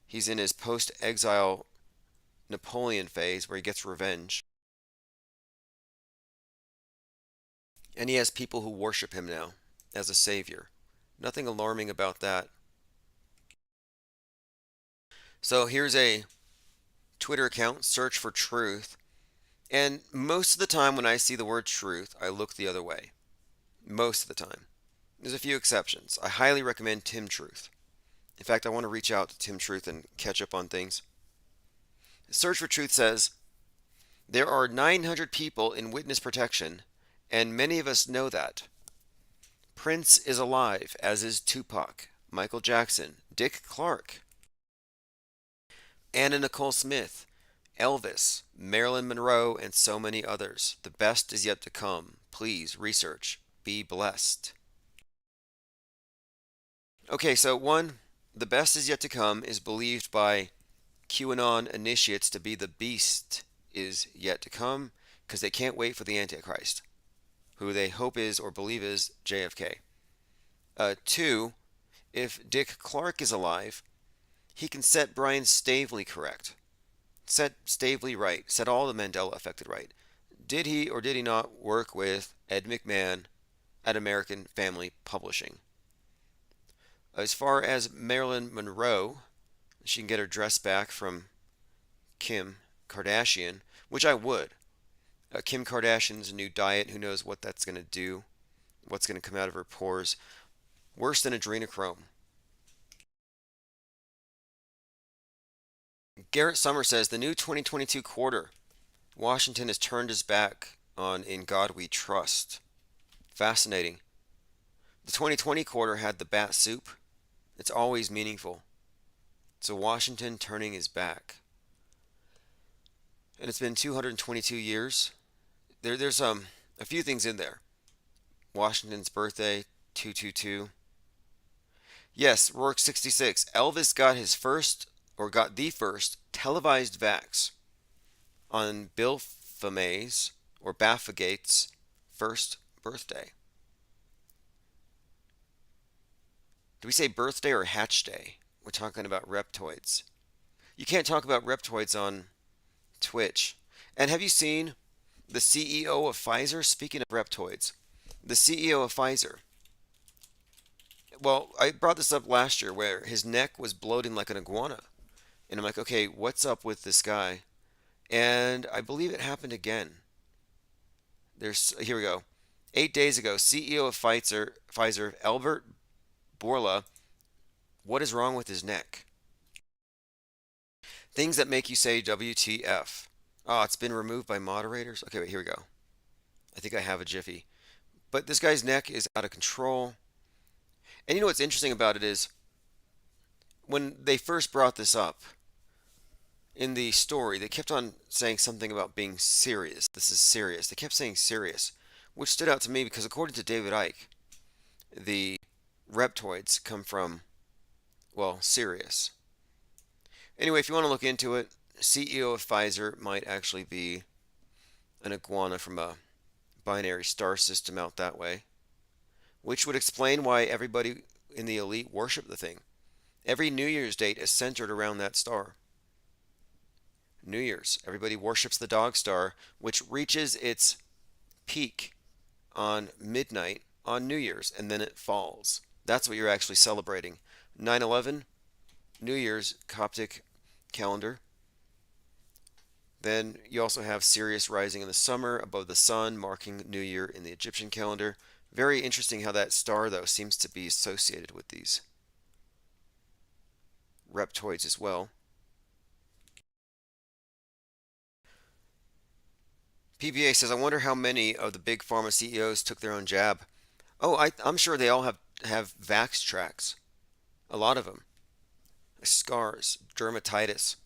Speaker 1: He's in his post-exile Napoleon phase where he gets revenge. And he has people who worship him now as a savior. Nothing alarming about that. So here's a Twitter account, Search for Truth. And most of the time when I see the word truth, I look the other way. Most of the time. There's a few exceptions. I highly recommend Tim Truth. In fact, I want to reach out to Tim Truth and catch up on things. Search for Truth says, there are 900 people in witness protection, and many of us know that. Prince is alive, as is Tupac, Michael Jackson, Dick Clark, Anna Nicole Smith, Elvis, Marilyn Monroe, and so many others. The best is yet to come. Please research. Be blessed. Okay, so one, the best is yet to come is believed by QAnon initiates to be the beast is yet to come because they can't wait for the Antichrist, who they hope is or believe is JFK. Two, if Dick Clark is alive, he can set Brian Staveley correct. Set Staveley right. Set all the Mandela affected right. Did he or did he not work with Ed McMahon at American Family Publishing? As far as Marilyn Monroe, she can get her dress back from Kim Kardashian, which I would. Kim Kardashian's new diet, who knows what that's going to do, what's going to come out of her pores. Worse than adrenochrome. Garrett Summer says, the new 2022 quarter, Washington has turned his back on In God We Trust. Fascinating. The 2020 quarter had the bat soup. It's always meaningful. So Washington turning his back. And it's been 222 years. There's a few things in there. Washington's birthday, 222. Yes, Rourke 66. Elvis got his first, or got the first, televised vax on Bill Famae's, or Baphogate's, first birthday. Do we say birthday or hatch day? We're talking about reptoids. You can't talk about reptoids on Twitch. And have you seen the CEO of Pfizer? Speaking of reptoids, the CEO of Pfizer. Well, I brought this up last year where his neck was bloating like an iguana. And I'm like, okay, what's up with this guy? And I believe it happened again. Here we go. 8 days ago, CEO of Pfizer, Albert Bourla, what is wrong with his neck? Things that make you say WTF. Oh, it's been removed by moderators. Okay, wait, here we go. I think I have a jiffy. But this guy's neck is out of control. And you know what's interesting about it is when they first brought this up in the story, they kept on saying something about being serious. This is serious. They kept saying serious, which stood out to me because according to David Icke, the reptoids come from, well, Sirius. Anyway, if you want to look into it, CEO of Pfizer might actually be an iguana from a binary star system out that way, which would explain why everybody in the elite worship the thing. Every New Year's date is centered around that star. New Year's, everybody worships the dog star, which reaches its peak on midnight on New Year's, and then it falls. That's what you're actually celebrating. 9/11, New Year's Coptic calendar. Then you also have Sirius rising in the summer above the sun, marking New Year in the Egyptian calendar. Very interesting how that star, though, seems to be associated with these reptoids as well. PBA says, I wonder how many of the big pharma CEOs took their own jab. Oh, I'm sure they all have vax tracks. A lot of them. Scars, dermatitis.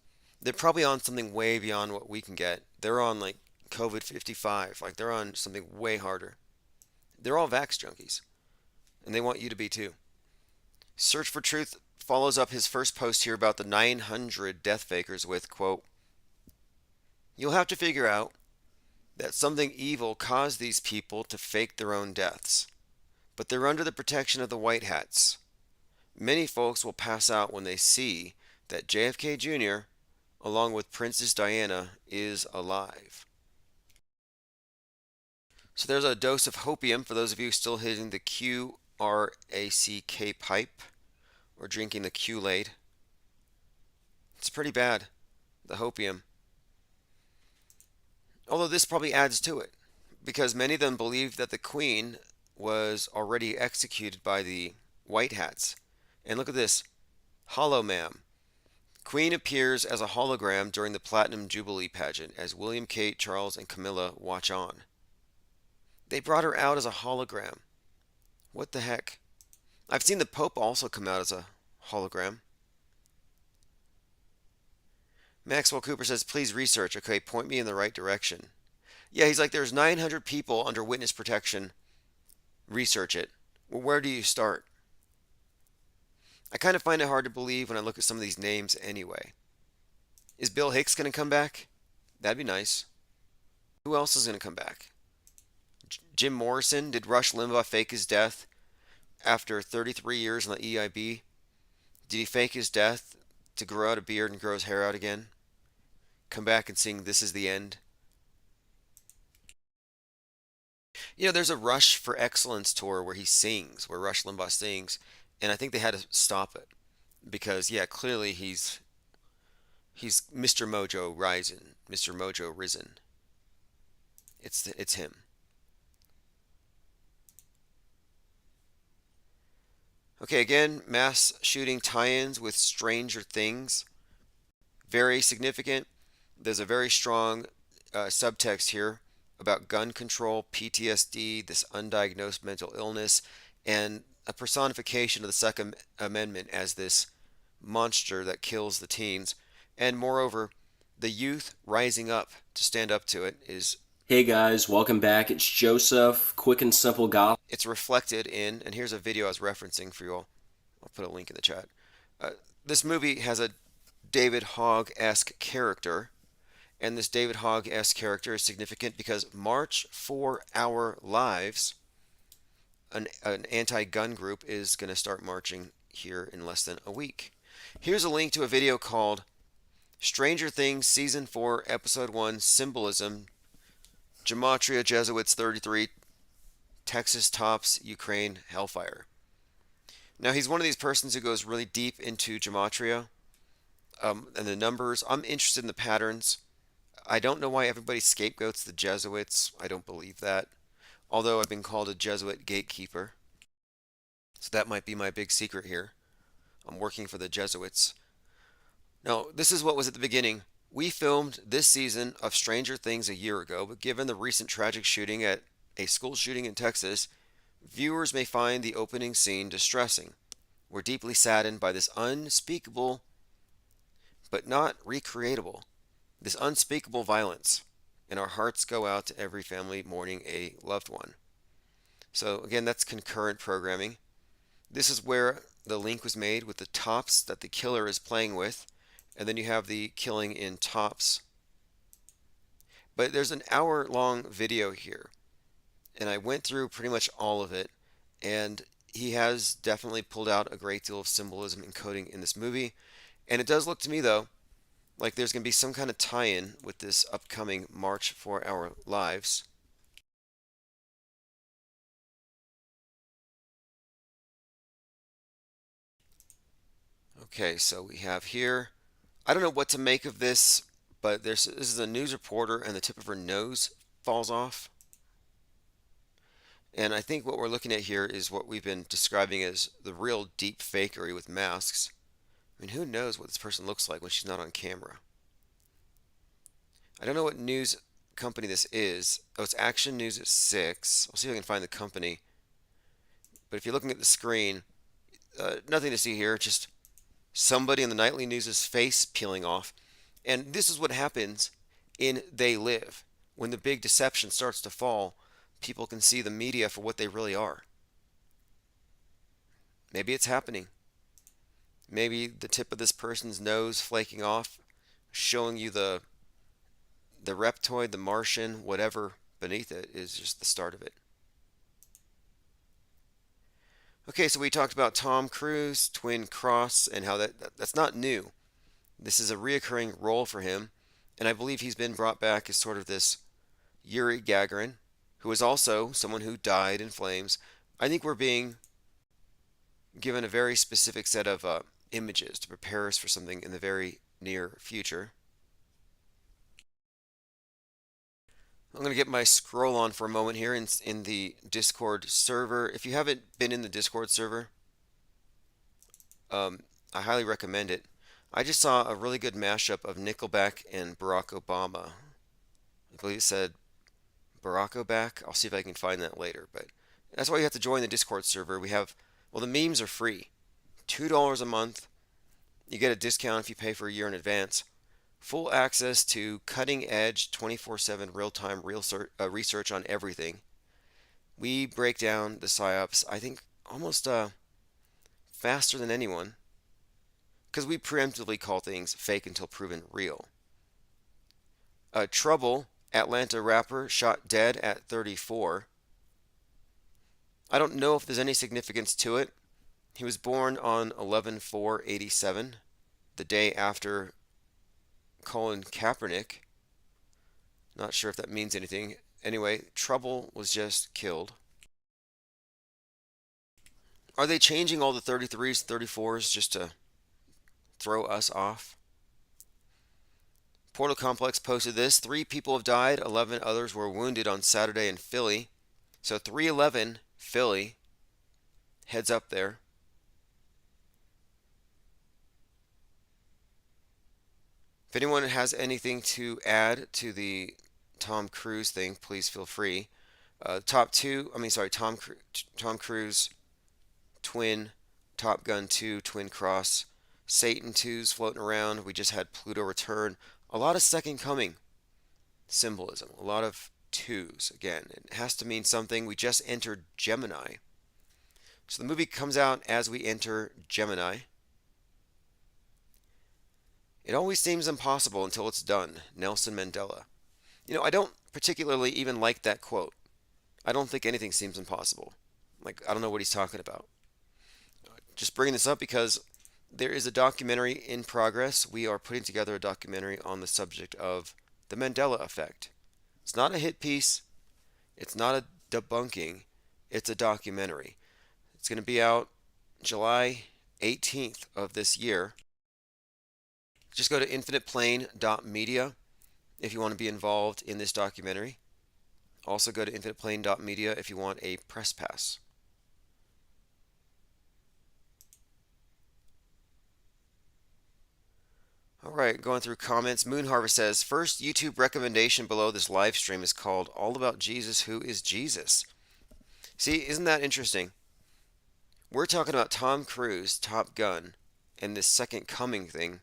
Speaker 1: They're probably on something way beyond what we can get. They're on like COVID 55. Like they're on something way harder. They're all vax junkies. And they want you to be too. Search for Truth follows up his first post here about the 900 death fakers with, quote, you'll have to figure out that something evil caused these people to fake their own deaths. But they're under the protection of the white hats. Many folks will pass out when they see that JFK Jr., along with Princess Diana, is alive. So there's a dose of hopium for those of you still hitting the QRACK pipe or drinking the Kool-Aid. It's pretty bad, the hopium. Although this probably adds to it, because many of them believe that the Queen was already executed by the White Hats. And look at this, Holomam. Queen appears as a hologram during the Platinum Jubilee pageant as William, Kate, Charles, and Camilla watch on. They brought her out as a hologram. What the heck? I've seen the Pope also come out as a hologram. Maxwell Cooper says, please research. Okay, point me in the right direction. Yeah, he's like, there's 900 people under witness protection. Research it. Well, where do you start? I kind of find it hard to believe when I look at some of these names anyway. Is Bill Hicks going to come back? That'd be nice. Who else is going to come back? Jim Morrison? Did Rush Limbaugh fake his death after 33 years in the EIB? Did he fake his death to grow out a beard and grow his hair out again? Come back and sing This Is the End? You know, there's a Rush for Excellence tour where he sings, where Rush Limbaugh sings, and I think they had to stop it because, yeah, clearly he's Mr. Mojo Risen, Mr. Mojo Risen. It's him. Okay, again, mass shooting tie-ins with Stranger Things. Very significant. There's a very strong subtext here about gun control, PTSD, this undiagnosed mental illness, and a personification of the Second Amendment as this monster that kills the teens. And moreover, the youth rising up to stand up to it is...
Speaker 5: Hey guys, welcome back. It's Joseph, quick and simple goth.
Speaker 1: It's reflected in, and here's a video I was referencing for you all. I'll put a link in the chat. This movie has a David Hogg-esque character, And this David Hogg-esque character is significant because March for Our Lives, an anti-gun group, is going to start marching here in less than a week. Here's a link to a video called Stranger Things Season 4, Episode 1, Symbolism, Gematria Jesuits 33, Texas Tops Ukraine Hellfire. Now, he's one of these persons who goes really deep into gematria and the numbers. I'm interested in the patterns. I don't know why everybody scapegoats the Jesuits. I don't believe that. Although I've been called a Jesuit gatekeeper. So that might be my big secret here. I'm working for the Jesuits. Now, this is what was at the beginning. We filmed this season of Stranger Things a year ago, but given the recent tragic shooting at a school shooting in Texas, viewers may find the opening scene distressing. We're deeply saddened by this unspeakable, but not recreatable, this unspeakable violence, and our hearts go out to every family mourning a loved one. So again, that's concurrent programming. This is where the link was made with the tops that the killer is playing with, and then you have the killing in tops. But there's an hour-long video here, and I went through pretty much all of it, and he has definitely pulled out a great deal of symbolism and coding in this movie. And it does look to me, though, like there's going to be some kind of tie-in with this upcoming March for Our Lives. Okay, so we have here, I don't know what to make of this, but this is a news reporter and the tip of her nose falls off. And I think what we're looking at here is what we've been describing as the real deep fakery with masks. I mean, who knows what this person looks like when she's not on camera? I don't know what news company this is. Oh, it's Action News at 6. I'll see if I can find the company. But if you're looking at the screen, nothing to see here, just somebody in the nightly news's face peeling off. And this is what happens in They Live. When the big deception starts to fall, people can see the media for what they really are. Maybe it's happening. Maybe the tip of this person's nose flaking off, showing you the reptoid, the Martian, whatever beneath it is just the start of it. Okay, so we talked about Tom Cruise, twin cross, and how that's not new. This is a reoccurring role for him, and I believe he's been brought back as sort of this Yuri Gagarin, who is also someone who died in flames. I think we're being given a very specific set of images to prepare us for something in the very near future. I'm going to get my scroll on for a moment here in the Discord server. If you haven't been in the Discord server, I highly recommend it. I just saw a really good mashup of Nickelback and Barack Obama. I believe it said Barack Obama. I'll see if I can find that later. But that's why you have to join the Discord server. We have, well, the memes are free. $2 a month. You get a discount if you pay for a year in advance. Full access to cutting-edge 24/7 real-time research on everything. We break down the psyops, I think, almost faster than anyone, because we preemptively call things fake until proven real. Trouble, Atlanta rapper, shot dead at 34. I don't know if there's any significance to it. He was born on 11/4/87, the day after Colin Kaepernick. Not sure if that means anything. Anyway, Trouble was just killed. Are they changing all the 33s, 34s just to throw us off? Portal Complex posted this. 3 people have died, 11 others were wounded on Saturday in Philly. So 311 Philly. Heads up there. If anyone has anything to add to the Tom Cruise thing, please feel free. Tom Cruise, twin, Top Gun 2, twin cross, Satan 2's floating around. We just had Pluto return. A lot of second coming symbolism, a lot of 2s. Again, it has to mean something. We just entered Gemini. So the movie comes out as we enter Gemini. It always seems impossible until it's done. Nelson Mandela. I don't particularly even like that quote. I don't think anything seems impossible. Like, I don't know what he's talking about. Just bringing this up because there is a documentary in progress. We are putting together a documentary on the subject of the Mandela effect. It's not a hit piece, it's not a debunking, it's a documentary. It's going to be out July 18th of this year. Just go to infiniteplane.media if you want to be involved in this documentary. Also go to infiniteplane.media if you want a press pass. All right, going through comments. Moon Harvest says, first YouTube recommendation below this live stream is called All About Jesus, Who is Jesus? See, isn't that interesting? We're talking about Tom Cruise, Top Gun, and this second coming thing.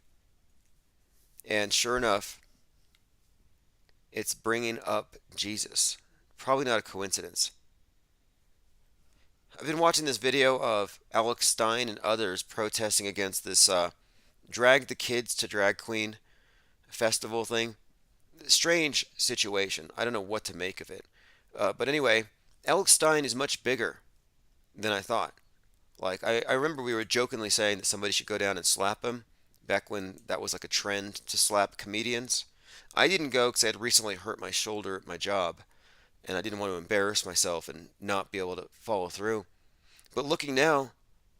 Speaker 1: And sure enough, it's bringing up Jesus. Probably not a coincidence. I've been watching this video of Alex Stein and others protesting against this drag the kids to drag queen festival thing. Strange situation. I don't know what to make of it. But anyway, Alex Stein is much bigger than I thought. Like, I remember we were jokingly saying that somebody should go down and slap him back when that was like a trend to slap comedians. I didn't go because I had recently hurt my shoulder at my job, and I didn't want to embarrass myself and not be able to follow through. But looking now,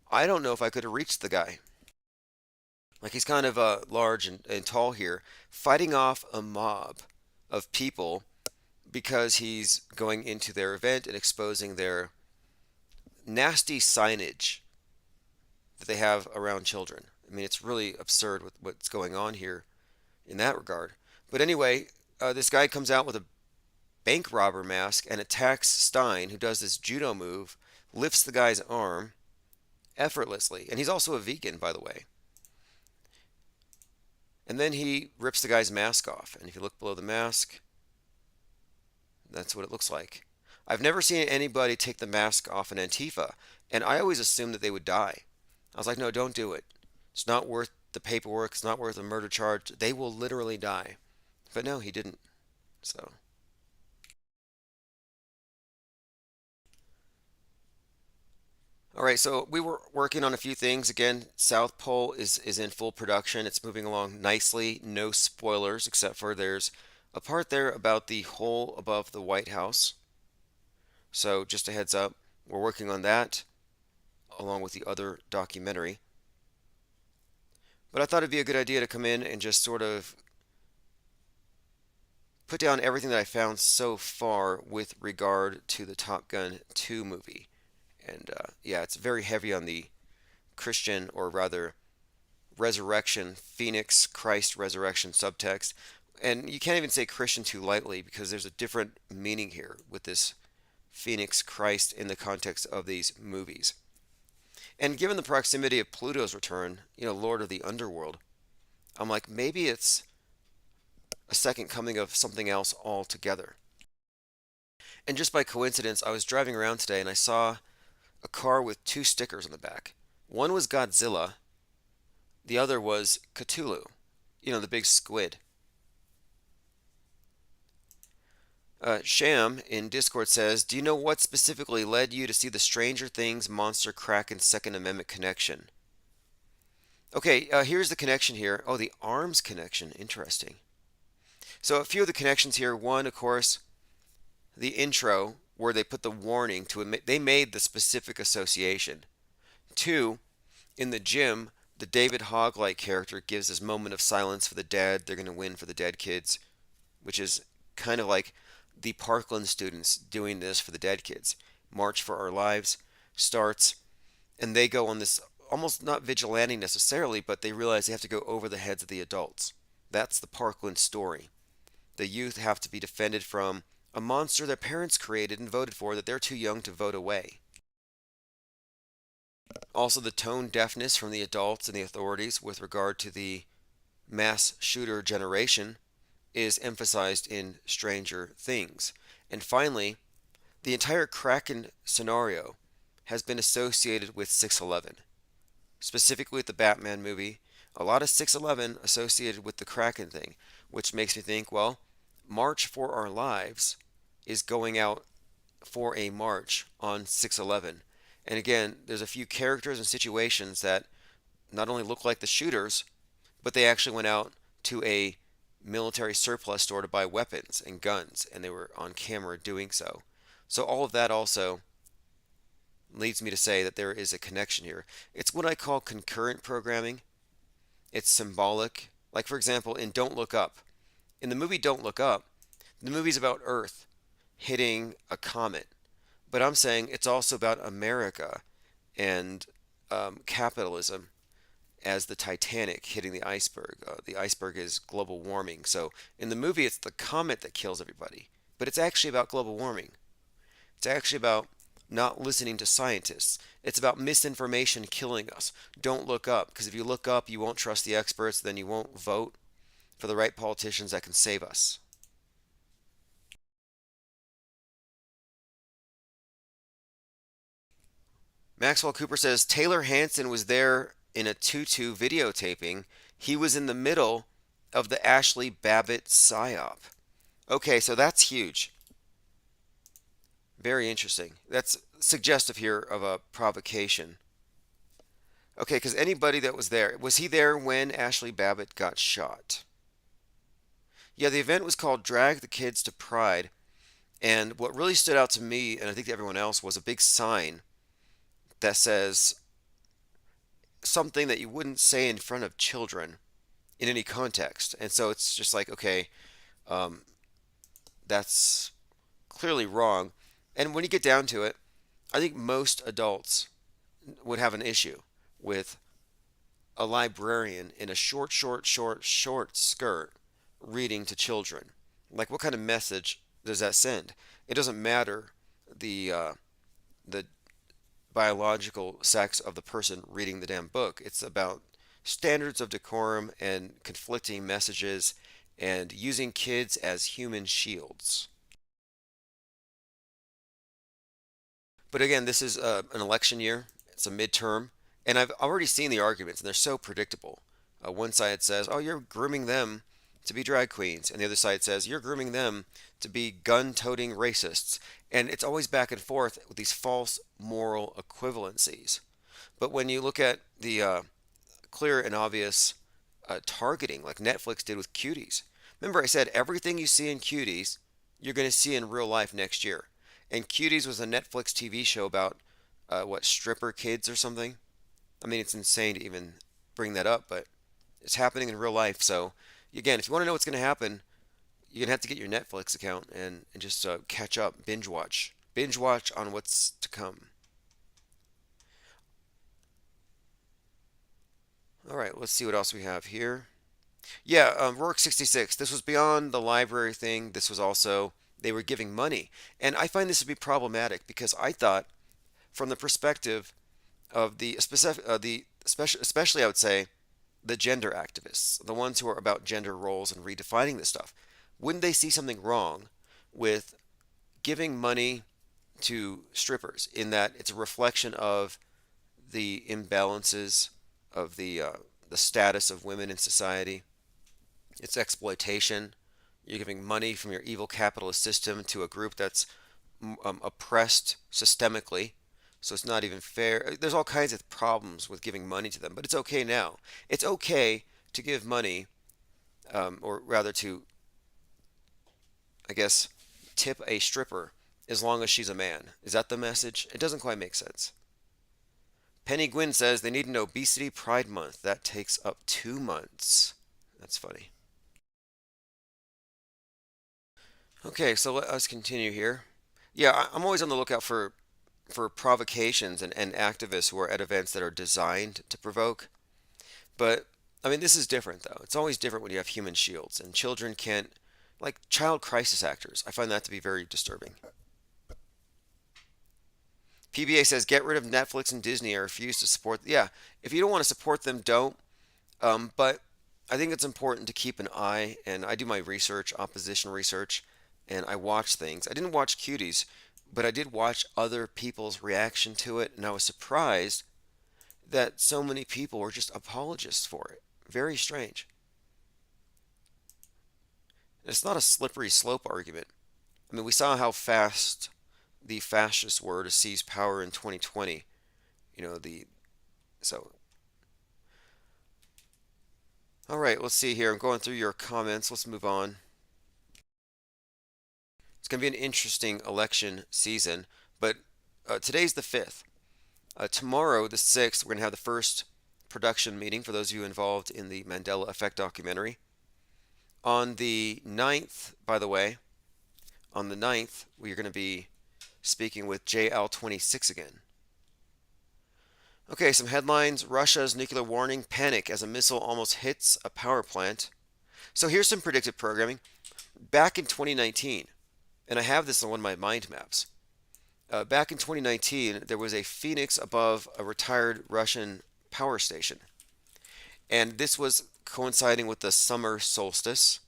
Speaker 1: I don't know if I could have reached the guy. Like, he's kind of large and tall here, fighting off a mob of people because he's going into their event and exposing their nasty signage that they have around children. I mean, it's really absurd with what's going on here in that regard. But anyway, this guy comes out with a bank robber mask and attacks Stein, who does this judo move, lifts the guy's arm effortlessly. And he's also a vegan, by the way. And then he rips the guy's mask off. And if you look below the mask, that's what it looks like. I've never seen anybody take the mask off an Antifa, and I always assumed that they would die. I was like, no, don't do it. It's not worth the paperwork. It's not worth a murder charge. They will literally die. But no, he didn't. So. All right, so we were working on a few things. Again, South Pole is in full production. It's moving along nicely. No spoilers, except for there's a part there about the hole above the White House. So just a heads up, we're working on that along with the other documentary. But I thought it'd be a good idea to come in and just sort of put down everything that I found so far with regard to the Top Gun 2 movie. And yeah, it's very heavy on the Christian, or rather resurrection, Phoenix, Christ resurrection subtext. And you can't even say Christian too lightly because there's a different meaning here with this Phoenix Christ in the context of these movies. And given the proximity of Pluto's return, Lord of the Underworld, I'm like, maybe it's a second coming of something else altogether. And just by coincidence, I was driving around today and I saw a car with two stickers on the back. One was Godzilla, the other was Cthulhu, the big squid. Sham in Discord says, do you know what specifically led you to see the Stranger Things Monster Kraken Second Amendment connection? Okay, here's the connection here. Oh, the arms connection. Interesting. So a few of the connections here. One, of course, the intro where they put the warning to admit they made the specific association. Two, in the gym, the David Hogg-like character gives this moment of silence for the dead. They're going to win for the dead kids, which is kind of like the Parkland students doing this for the dead kids. March for Our Lives starts, and they go on this almost not vigilante necessarily, but they realize they have to go over the heads of the adults. That's the Parkland story. The youth have to be defended from a monster their parents created and voted for that they're too young to vote away. Also, the tone deafness from the adults and the authorities with regard to the mass shooter generation is emphasized in Stranger Things. And finally, the entire Kraken scenario has been associated with 6/11, specifically with the Batman movie. A lot of 6/11 associated with the Kraken thing, which makes me think, well, March for Our Lives is going out for a march on 6/11. And again, there's a few characters and situations that not only look like the shooters, but they actually went out to a military surplus store to buy weapons and guns, and they were on camera doing so. So all of that also leads me to say that there is a connection here. It's what I call concurrent programming. It's symbolic. Like, for example, in Don't Look Up. In the movie Don't Look Up, the movie's about Earth hitting a comet. But I'm saying it's also about America and capitalism as the Titanic hitting the iceberg. The iceberg is global warming. So in the movie, it's the comet that kills everybody. But it's actually about global warming. It's actually about not listening to scientists. It's about misinformation killing us. Don't look up, because if you look up, you won't trust the experts, then you won't vote for the right politicians that can save us. Maxwell Cooper says Taylor Hanson was there in a tutu videotaping. He was in the middle of the Ashley Babbitt psyop. Okay, so that's huge. Very interesting. That's suggestive here of a provocation. Okay, because anybody that was he there when Ashley Babbitt got shot? Yeah, the event was called Drag the Kids to Pride. And what really stood out to me, and I think to everyone else, was a big sign that says something that you wouldn't say in front of children in any context. And so it's just like, okay, um, that's clearly wrong. And when you get down to it, I think most adults would have an issue with a librarian in a short skirt reading to children. Like, what kind of message does that send? It doesn't matter the biological sex of the person reading the damn book. It's about standards of decorum and conflicting messages and using kids as human shields. But again, this is an election year. It's a midterm. And I've already seen the arguments, and they're so predictable. One side says, oh, you're grooming them to be drag queens. And the other side says, you're grooming them to be gun toting racists. And it's always back and forth with these false moral equivalencies. But when you look at the clear and obvious targeting, like Netflix did with Cuties, remember I said everything you see in Cuties, you're going to see in real life next year. And Cuties was a Netflix TV show about, stripper kids or something? I mean, it's insane to even bring that up, but it's happening in real life. So, again, if you want to know what's going to happen, you're going to have to get your Netflix account and just catch up, binge watch. Binge watch on what's to come. All right, let's see what else we have here. Yeah, Rourke 66. This was beyond the library thing. This was also, they were giving money. And I find this to be problematic because I thought, from the perspective of the specific, especially I would say, the gender activists, the ones who are about gender roles and redefining this stuff, wouldn't they see something wrong with giving money to strippers in that it's a reflection of the imbalances of the status of women in society? It's exploitation. You're giving money from your evil capitalist system to a group that's oppressed systemically. So it's not even fair. There's all kinds of problems with giving money to them, but it's okay now. It's okay to give money, or rather to, I guess, tip a stripper as long as she's a man. Is that the message? It doesn't quite make sense. Penny Gwynn says they need an obesity pride month. That takes up 2 months. That's funny. Okay, so let us continue here. Yeah, I'm always on the lookout for provocations and activists who are at events that are designed to provoke. But I mean, this is different though. It's always different when you have human shields and children can't, like child crisis actors. I find that to be very disturbing. PBA says get rid of Netflix and Disney. I refuse to support. Yeah, if you don't want to support them, don't. But I think it's important to keep an eye, and I do my research, opposition research, and I watch things. I didn't watch Cuties, but I did watch other people's reaction to it, and I was surprised that so many people were just apologists for it. Very strange. It's not a slippery slope argument. I mean, we saw how fast the fascists were to seize power in 2020. You know, so all right, let's see here. I'm going through your comments. Let's move on. It's going to be an interesting election season, but today's the 5th. Tomorrow, the 6th, we're going to have the first production meeting for those of you involved in the Mandela Effect documentary. On the 9th, by the way, on the 9th, we are going to be speaking with JL26 again. Okay, some headlines. Russia's nuclear warning, panic as a missile almost hits a power plant. So here's some predictive programming. Back in 2019, and I have this on one of my mind maps. Back in 2019, there was a phoenix above a retired Russian power station. And this was coinciding with the summer solstice,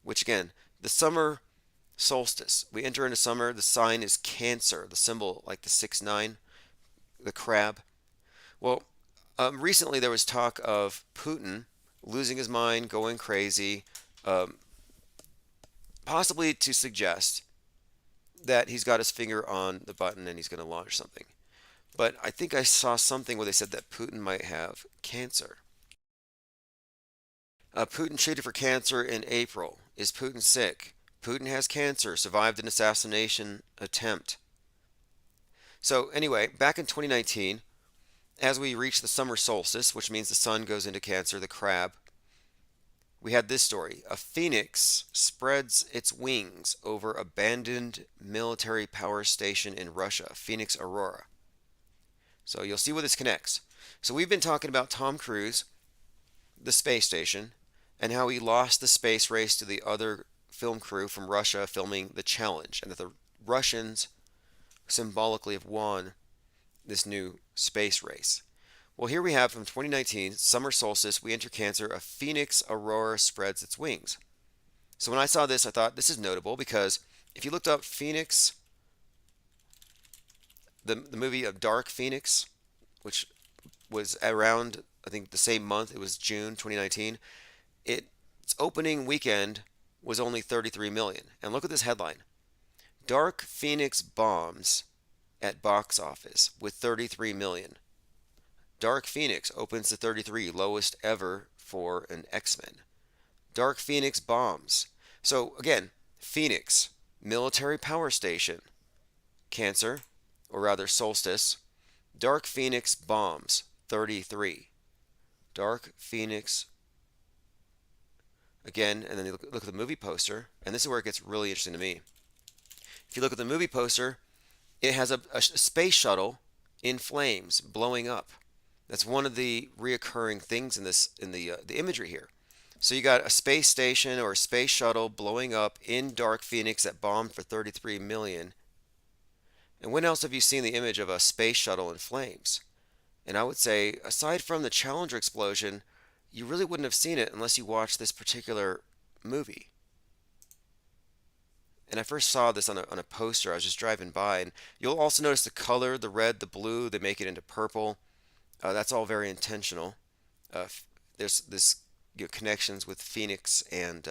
Speaker 1: which again, the summer solstice, we enter into summer, the sign is Cancer, the symbol like the 6-9, the crab. Well, recently there was talk of Putin losing his mind, going crazy, possibly to suggest that he's got his finger on the button and he's going to launch something. But I think I saw something where they said that Putin might have cancer. Putin treated for cancer in April. Is Putin sick? Putin has cancer, survived an assassination attempt. So anyway, back in 2019, as we reach the summer solstice, which means the sun goes into Cancer, the crab, we had this story. A phoenix spreads its wings over abandoned military power station in Russia, Phoenix Aurora. So you'll see where this connects. So we've been talking about Tom Cruise, the space station, and how he lost the space race to the other film crew from Russia filming The Challenge, and that the Russians symbolically have won this new space race. Well, here we have from 2019, summer solstice, we enter Cancer, a Phoenix Aurora spreads its wings. So when I saw this, I thought this is notable because if you looked up Phoenix, the movie of Dark Phoenix, which was around, I think, the same month, it was June 2019, its opening weekend was only 33 million. And look at this headline. Dark Phoenix bombs at box office with 33 million. Dark Phoenix opens to 33, lowest ever for an X-Men. Dark Phoenix bombs. So again, Phoenix, military power station, Cancer, or rather solstice. Dark Phoenix bombs, 33. Dark Phoenix, again, and then you look at the movie poster, and this is where it gets really interesting to me. If you look at the movie poster, it has a space shuttle in flames blowing up. That's one of the reoccurring things in the imagery here. So you got a space station or a space shuttle blowing up in Dark Phoenix that bombed for 33 million. And when else have you seen the image of a space shuttle in flames? And I would say, aside from the Challenger explosion, you really wouldn't have seen it unless you watched this particular movie. And I first saw this on a poster. I was just driving by, and you'll also notice the color, the red, the blue. They make it into purple. That's all very intentional. There's this connections with Phoenix and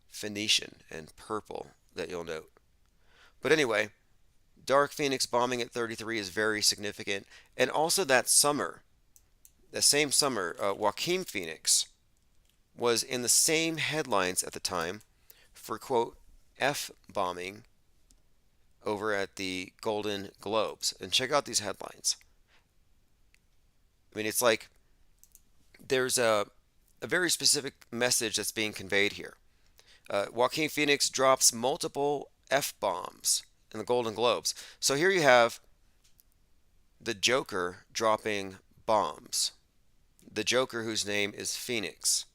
Speaker 1: Phoenician and purple that you'll note. But anyway, Dark Phoenix bombing at 33 is very significant. And also that summer, the same summer, Joaquin Phoenix was in the same headlines at the time for, quote, F-bombing over at the Golden Globes. And check out these headlines. I mean, it's like there's a very specific message that's being conveyed here. Joaquin Phoenix drops multiple F-bombs in the Golden Globes. So here you have the Joker dropping bombs. The Joker whose name is Phoenix.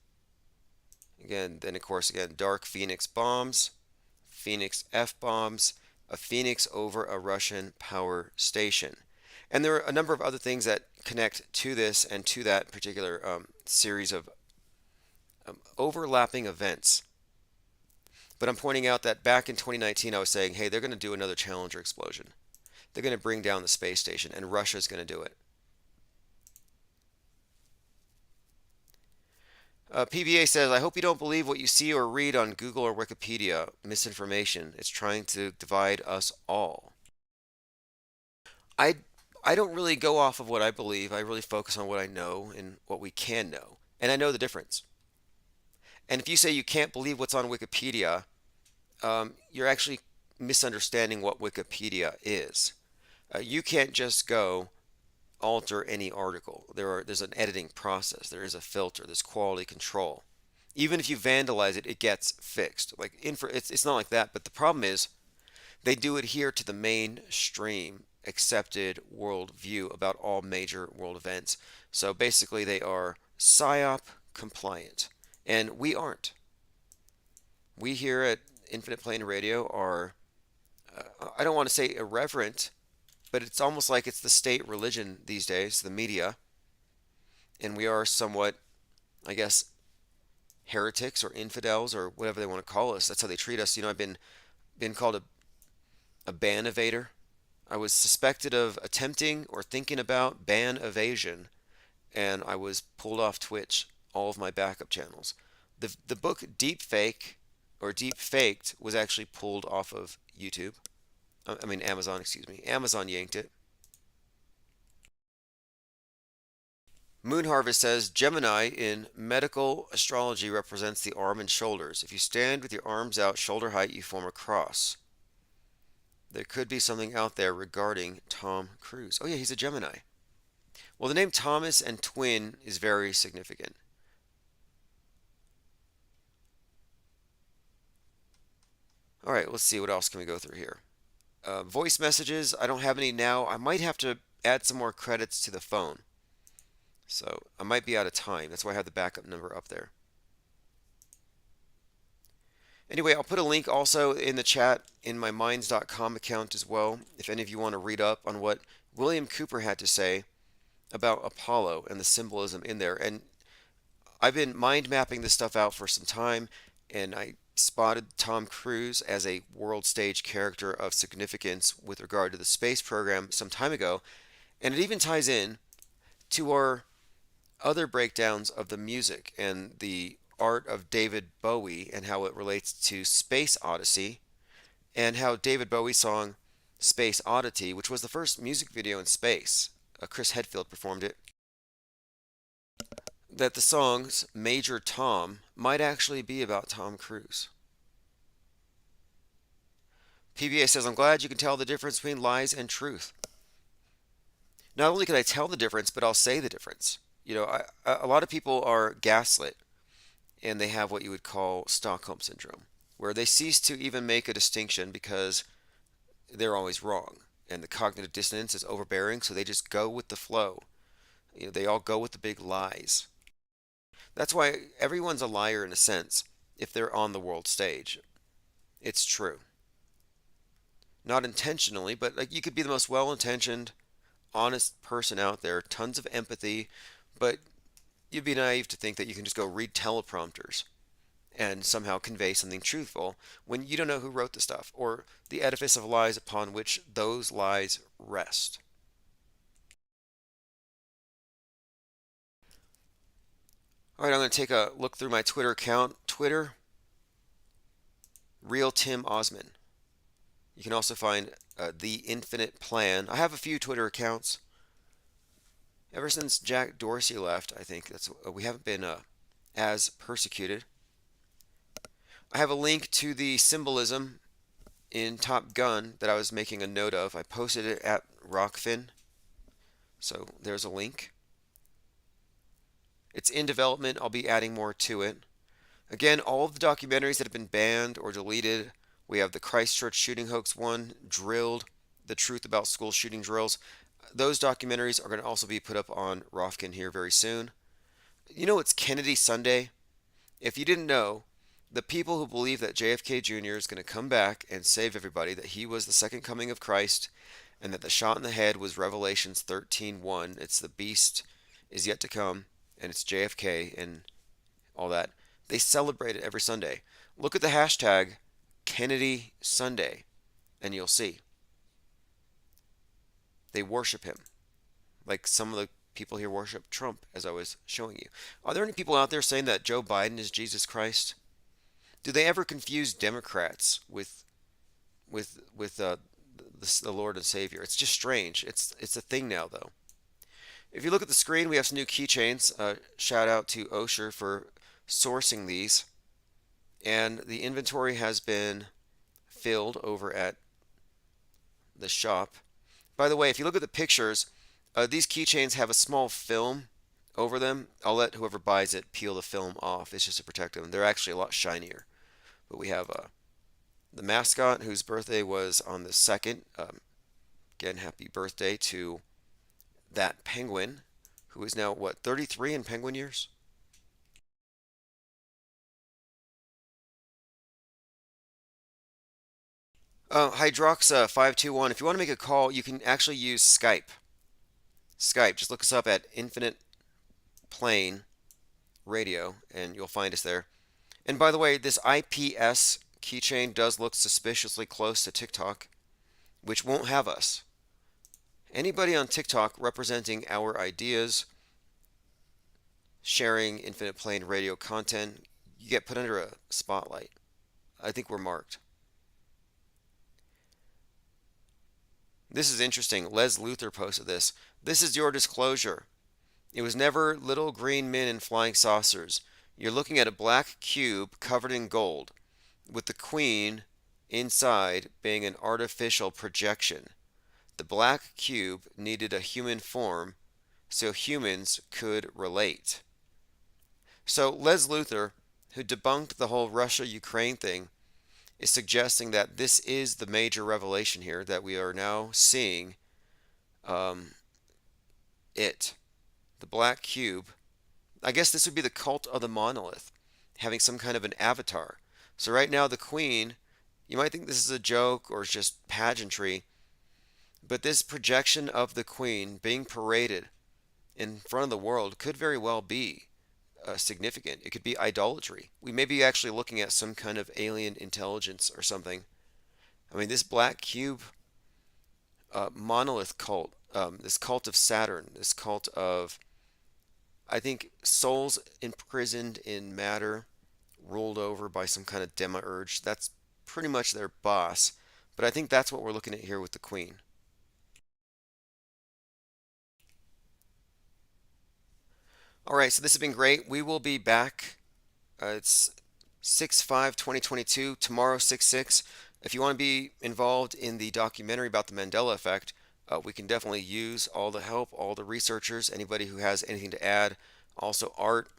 Speaker 1: Again, then of course, again, Dark Phoenix bombs, Phoenix F-bombs, a Phoenix over a Russian power station. And there are a number of other things that connect to this and to that particular series of overlapping events. But I'm pointing out that back in 2019, I was saying, hey, they're going to do another Challenger explosion. They're going to bring down the space station, and Russia's going to do it. PBA says, I hope you don't believe what you see or read on Google or Wikipedia. Misinformation. It's trying to divide us all. I I don't really go off of what I believe. I really focus on what I know and what we can know. And I know the difference. And if you say you can't believe what's on Wikipedia, you're actually misunderstanding what Wikipedia is. You can't just go alter any article. There's an editing process. There is a filter. There's quality control. Even if you vandalize it, it gets fixed. It's not like that. But the problem is they do adhere to the mainstream accepted worldview about all major world events. So basically, they are PSYOP compliant, and we aren't. We here at Infinite Plane Radio are, I don't want to say irreverent, but it's almost like it's the state religion these days, the media, and we are somewhat, I guess, heretics or infidels or whatever they want to call us. That's how they treat us. I've been called a ban evader. I was suspected of attempting or thinking about ban evasion, and I was pulled off Twitch, all of my backup channels. The book Deep Fake or Deep Faked was actually pulled off of YouTube. I mean Amazon, excuse me. Amazon yanked it. Moon Harvest says Gemini in medical astrology represents the arm and shoulders. If you stand with your arms out shoulder height, you form a cross. There could be something out there regarding Tom Cruise. Oh yeah, he's a Gemini. Well, the name Thomas and twin is very significant. All right, let's see what else can we go through here. Voice messages, I don't have any now. I might have to add some more credits to the phone. So I might be out of time. That's why I have the backup number up there. Anyway, I'll put a link also in the chat in my minds.com account as well, if any of you want to read up on what William Cooper had to say about Apollo and the symbolism in there. And I've been mind mapping this stuff out for some time, and I spotted Tom Cruise as a world stage character of significance with regard to the space program some time ago. And it even ties in to our other breakdowns of the music and the art of David Bowie and how it relates to Space Odyssey, and how David Bowie's song Space Oddity, which was the first music video in space, Chris Hadfield performed it, that the song's Major Tom might actually be about Tom Cruise. PBA says, I'm glad you can tell the difference between lies and truth. Not only can I tell the difference, but I'll say the difference. A lot of people are gaslit, and they have what you would call Stockholm Syndrome, where they cease to even make a distinction because they're always wrong. And the cognitive dissonance is overbearing, so they just go with the flow. They all go with the big lies. That's why everyone's a liar in a sense if they're on the world stage. It's true. Not intentionally, but you could be the most well-intentioned, honest person out there, tons of empathy, but you'd be naive to think that you can just go read teleprompters and somehow convey something truthful when you don't know who wrote the stuff or the edifice of lies upon which those lies rest. All right, I'm going to take a look through my Twitter account. Twitter, Real Tim Osman. You can also find The Infinite Plan. I have a few Twitter accounts. Ever since Jack Dorsey left, I think we haven't been as persecuted. I have a link to the symbolism in Top Gun that I was making a note of. I posted it at Rockfin, so there's a link. It's in development. I'll be adding more to it. Again, all of the documentaries that have been banned or deleted. We have the Christchurch shooting hoax one, Drilled, The Truth About School Shooting Drills. Those documentaries are going to also be put up on Rofkin here very soon. It's Kennedy Sunday. If you didn't know, the people who believe that JFK Jr. is going to come back and save everybody, that he was the second coming of Christ, and that the shot in the head was Revelations 13:1. It's the beast is yet to come, and it's JFK and all that. They celebrate it every Sunday. Look at the hashtag Kennedy Sunday, and you'll see. They worship him, like some of the people here worship Trump, as I was showing you. Are there any people out there saying that Joe Biden is Jesus Christ? Do they ever confuse Democrats with the Lord and Savior? It's just strange. It's a thing now, though. If you look at the screen, we have some new keychains. Shout out to Osher for sourcing these. And the inventory has been filled over at the shop. By the way, if you look at the pictures, these keychains have a small film over them. I'll let whoever buys it peel the film off. It's just to protect them. They're actually a lot shinier. But we have the mascot whose birthday was on the 2nd. Again, happy birthday to that penguin who is now, what, 33 in penguin years? Hydroxa521, if you want to make a call, you can actually use Skype. Skype, just look us up at Infinite Plane Radio and you'll find us there. And by the way, this IPS keychain does look suspiciously close to TikTok, which won't have us. Anybody on TikTok representing our ideas, sharing Infinite Plane Radio content, you get put under a spotlight. I think we're marked. This is interesting. Les Luther posted this. This is your disclosure. It was never little green men in flying saucers. You're looking at a black cube covered in gold, with the queen inside being an artificial projection. The black cube needed a human form so humans could relate. So Les Luther, who debunked the whole Russia-Ukraine thing, is suggesting that this is the major revelation here, that we are now seeing the black cube. I guess this would be the cult of the monolith, having some kind of an avatar. So right now the queen, you might think this is a joke or just pageantry, but this projection of the queen being paraded in front of the world could very well be significant. It could be idolatry. We may be actually looking at some kind of alien intelligence or something. I mean, this black cube monolith cult, this cult of Saturn, this cult of, I think, souls imprisoned in matter, ruled over by some kind of demiurge. That's pretty much their boss. But I think that's what we're looking at here with the queen. All right, so this has been great. We will be back. It's 6/5/2022, tomorrow 6/6. If you want to be involved in the documentary about the Mandela effect, we can definitely use all the help, all the researchers, anybody who has anything to add. Also art,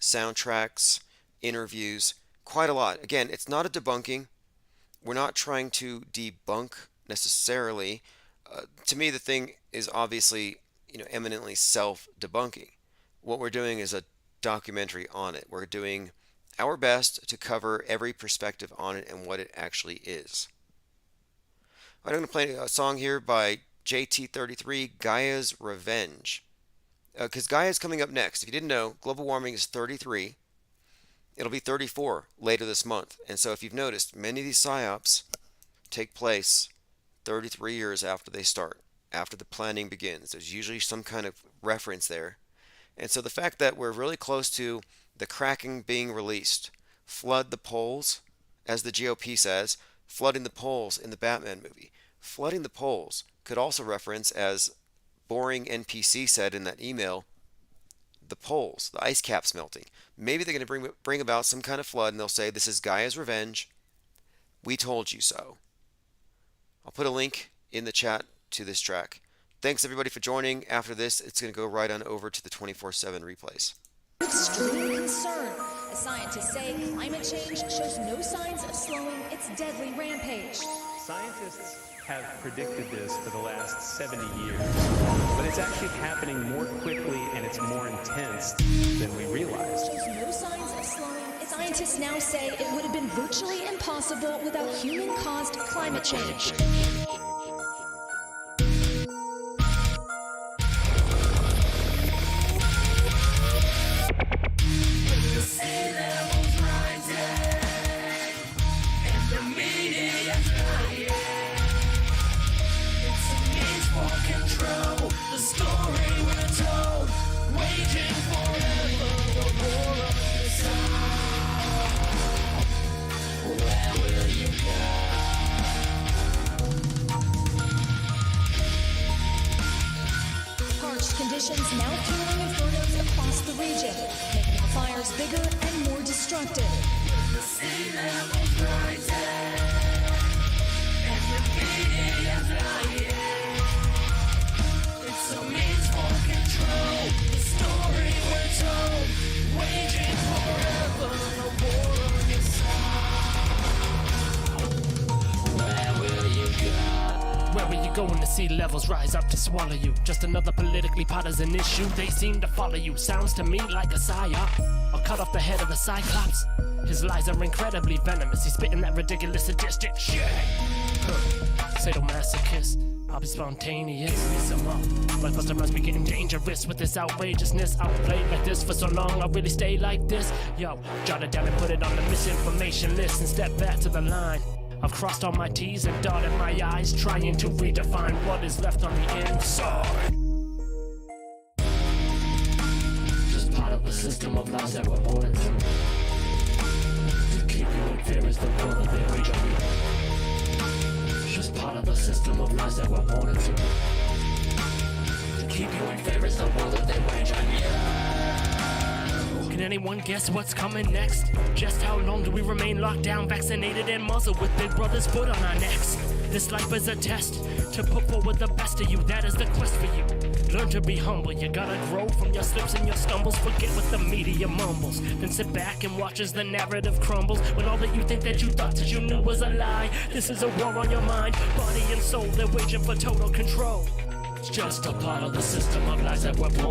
Speaker 1: soundtracks, interviews, quite a lot. Again, it's not a debunking. We're not trying to debunk necessarily. To me, the thing is obviously, eminently self-debunking. What we're doing is a documentary on it. We're doing our best to cover every perspective on it and what it actually is. I'm going to play a song here by JT33, Gaia's Revenge. Because Gaia's coming up next. If you didn't know, global warming is 33. It'll be 34 later this month. And so if you've noticed, many of these psyops take place 33 years after they start, after the planning begins. There's usually some kind of reference there. And so the fact that we're really close to the Kraken being released, flood the polls, as the GOP says, flooding the polls in the Batman movie. Flooding the polls could also reference, as boring NPC said in that email, the polls, the ice caps melting. Maybe they're going to bring about some kind of flood and they'll say, this is Gaia's revenge. We told you so. I'll put a link in the chat to this track. Thanks everybody for joining. After this, it's going to go right on over to the 24/7 replays.
Speaker 6: Extreme concern. As scientists say, climate change shows no signs of slowing its deadly rampage.
Speaker 7: Scientists have predicted this for the last 70 years, but it's actually happening more quickly and it's more intense than we realized.
Speaker 6: Shows no signs of slowing. Scientists now say it would have been virtually impossible without human-caused climate change.
Speaker 8: Control the story we're told.
Speaker 6: conditions now fueling infernos across the region, making the fires bigger and more destructive.
Speaker 8: Where are you going to see levels rise up to swallow you? Just another politically partisan issue. They seem to follow you. Sounds to me like a psyop. I'll cut off the head of the Cyclops. His lies are incredibly venomous. He's spitting that ridiculous sadistic shit. Sadomasochist. I'll be spontaneous. Me some more. Blockbuster must be getting dangerous with this outrageousness. I've played like this for so long. I'll really stay like this. Yo, jot it down and put it on the misinformation list and step back to the line. I've crossed all my T's and dotted my I's, trying to redefine what is left on the inside. Just part of the system of lies that we're born into. To keep you in fear is the world that they wage on you. Just part of the system of lies that we're born into. To keep you in fear is the world that they wage on you. Can anyone guess what's coming next? Just how long do we remain locked down, vaccinated and muzzled with Big Brother's foot on our necks? This life is a test to put forward the best of you. That is the quest for you. Learn to be humble. You gotta grow from your slips and your stumbles. Forget what the media mumbles. Then sit back and watch as the narrative crumbles. When all that you think that you thought that you knew was a lie. This is a war on your mind, body and soul. They're waging for total control. It's just a part of the system of lies that we're born into.